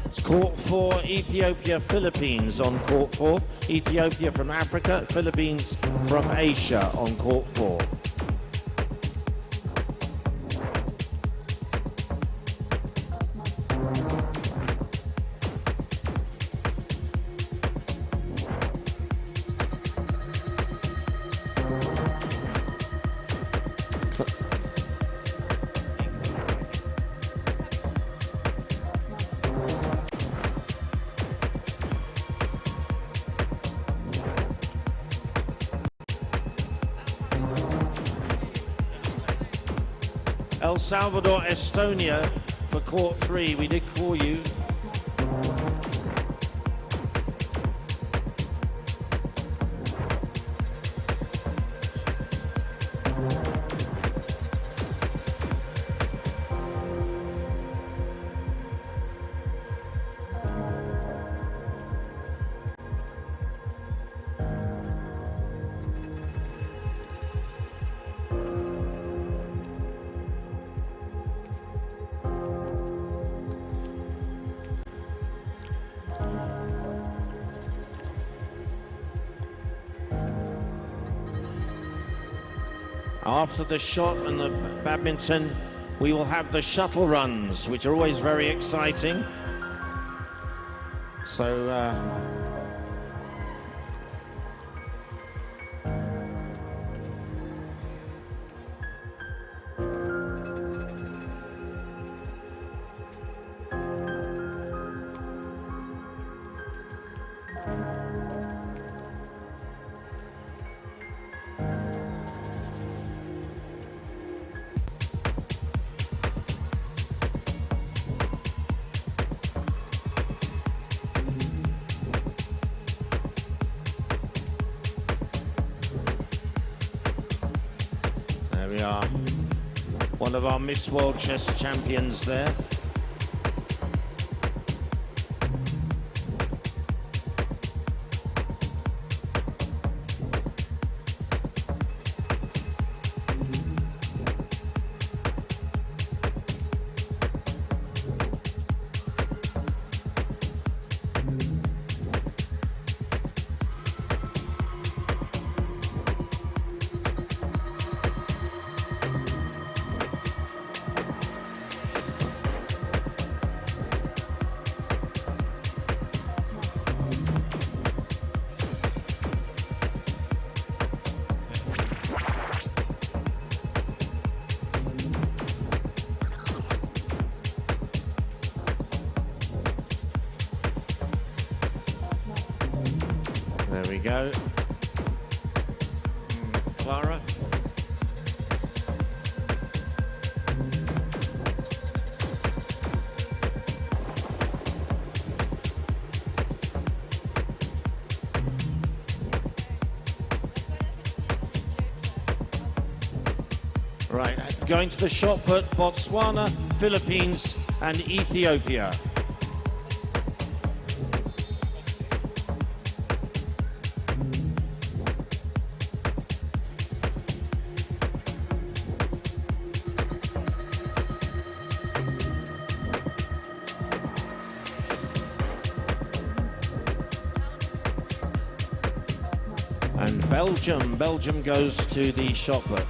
It's court 4, Ethiopia, Philippines on court 4. Ethiopia from Africa, Philippines from Asia on court 4. El Salvador, Estonia for court 3. We did call you. After the shot and the badminton, we will have the shuttle runs, which are always very exciting. So, there we are. One of our Miss World Chess champions there. There we go. Clara. Right, going to the shot put, Botswana, Philippines and Ethiopia. And Belgium goes to the shot put.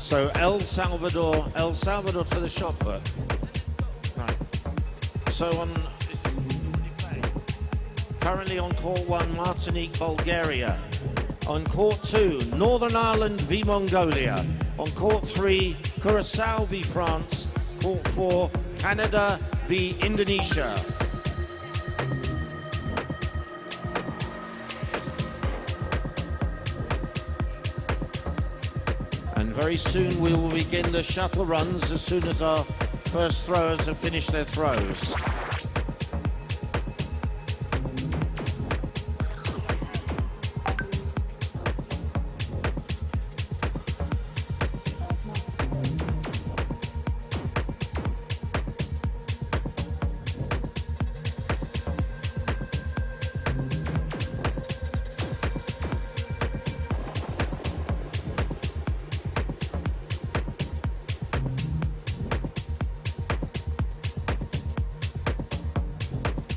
So El Salvador to the shot put. Right. So currently on court 1, Martinique, Bulgaria. On court 2, Northern Ireland v Mongolia. On court 3, Curacao v France. Court 4, Canada v Indonesia. And very soon we will begin the shuttle runs as soon as our first throwers have finished their throws.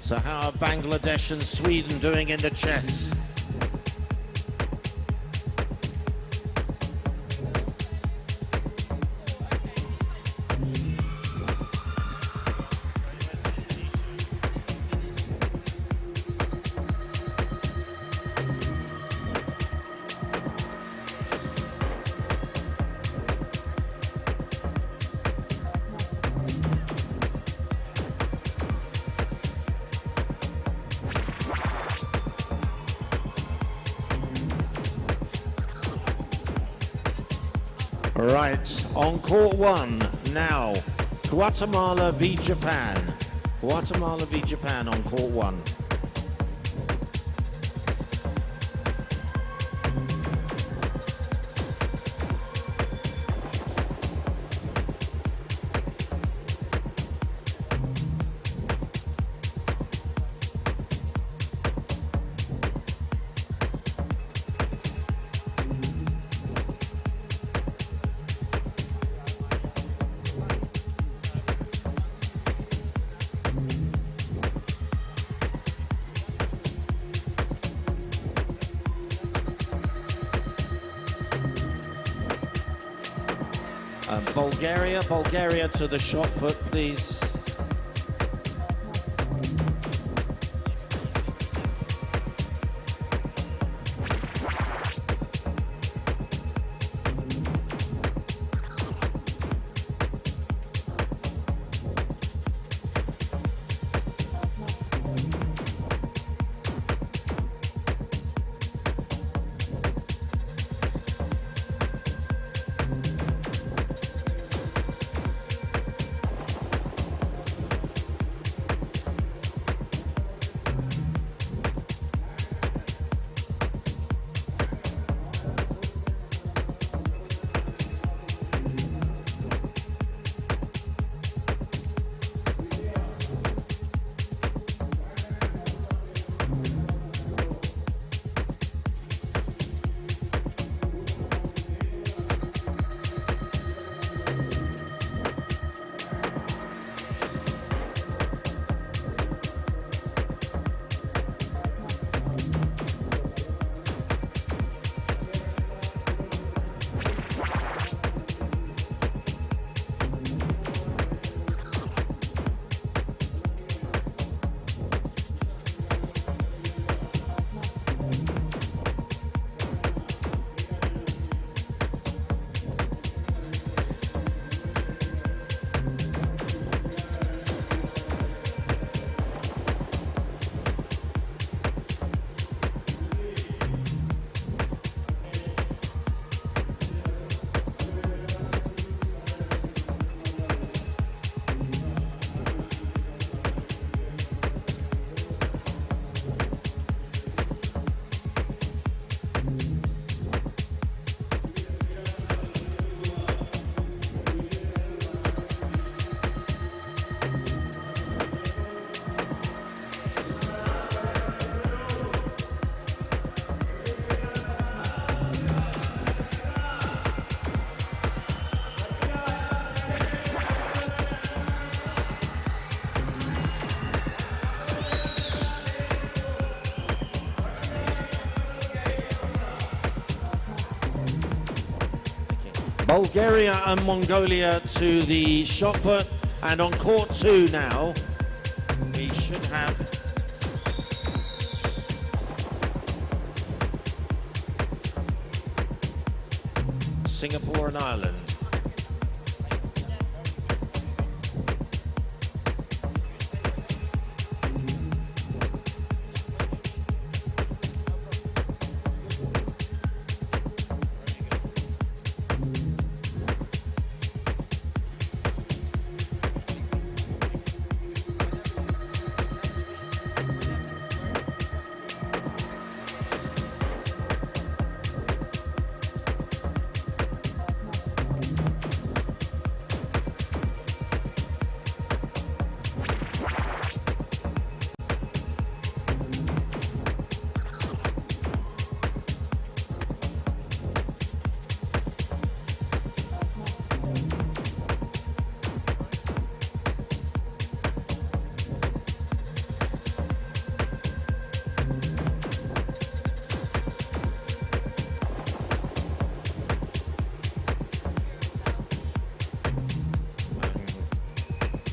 So how are Bangladesh and Sweden doing in the chess? Right, on court 1 now, Guatemala v Japan. Guatemala v Japan on court 1. Bulgaria to the shot put, please. Bulgaria and Mongolia to the shot put, and on court 2 now, we should have Singapore and Ireland.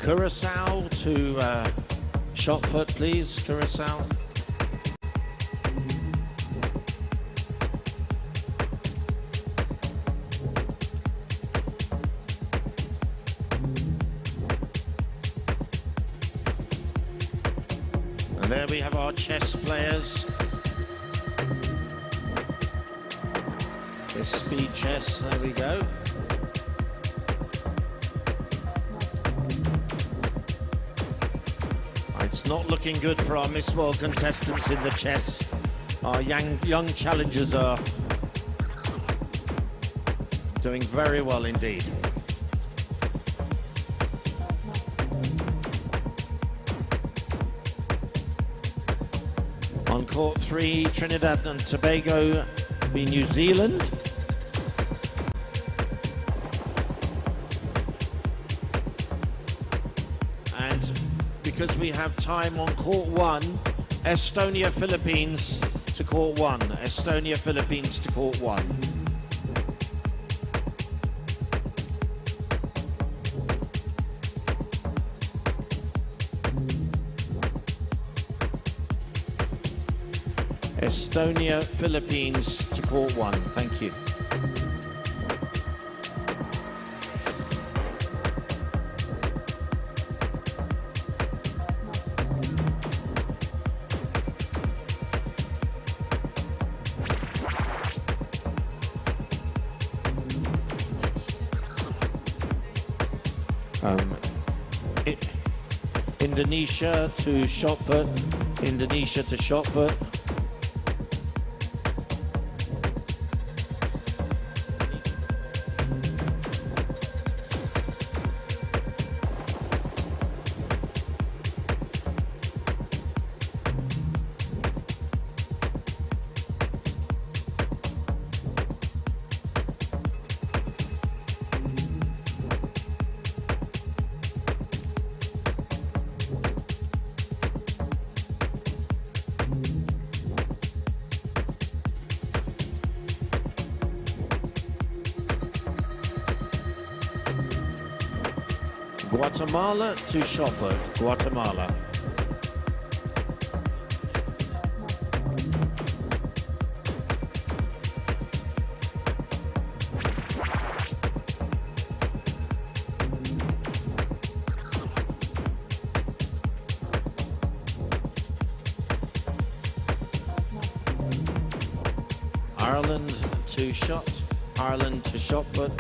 Curacao to shot put, please, Curacao. And there we have our chess players. This speed chess, there we go. It's not looking good for our Miss World contestants in the chess. Our young challengers are doing very well indeed. On court 3, Trinidad and Tobago v New Zealand. Because we have time on court 1, Estonia, Philippines to court 1. Estonia, Philippines to court 1. Estonia, Philippines to court 1. Thank you. Indonesia to shot put. Indonesia to shot put. Guatemala to shot put. Guatemala. Ireland to shot. Ireland to shot put.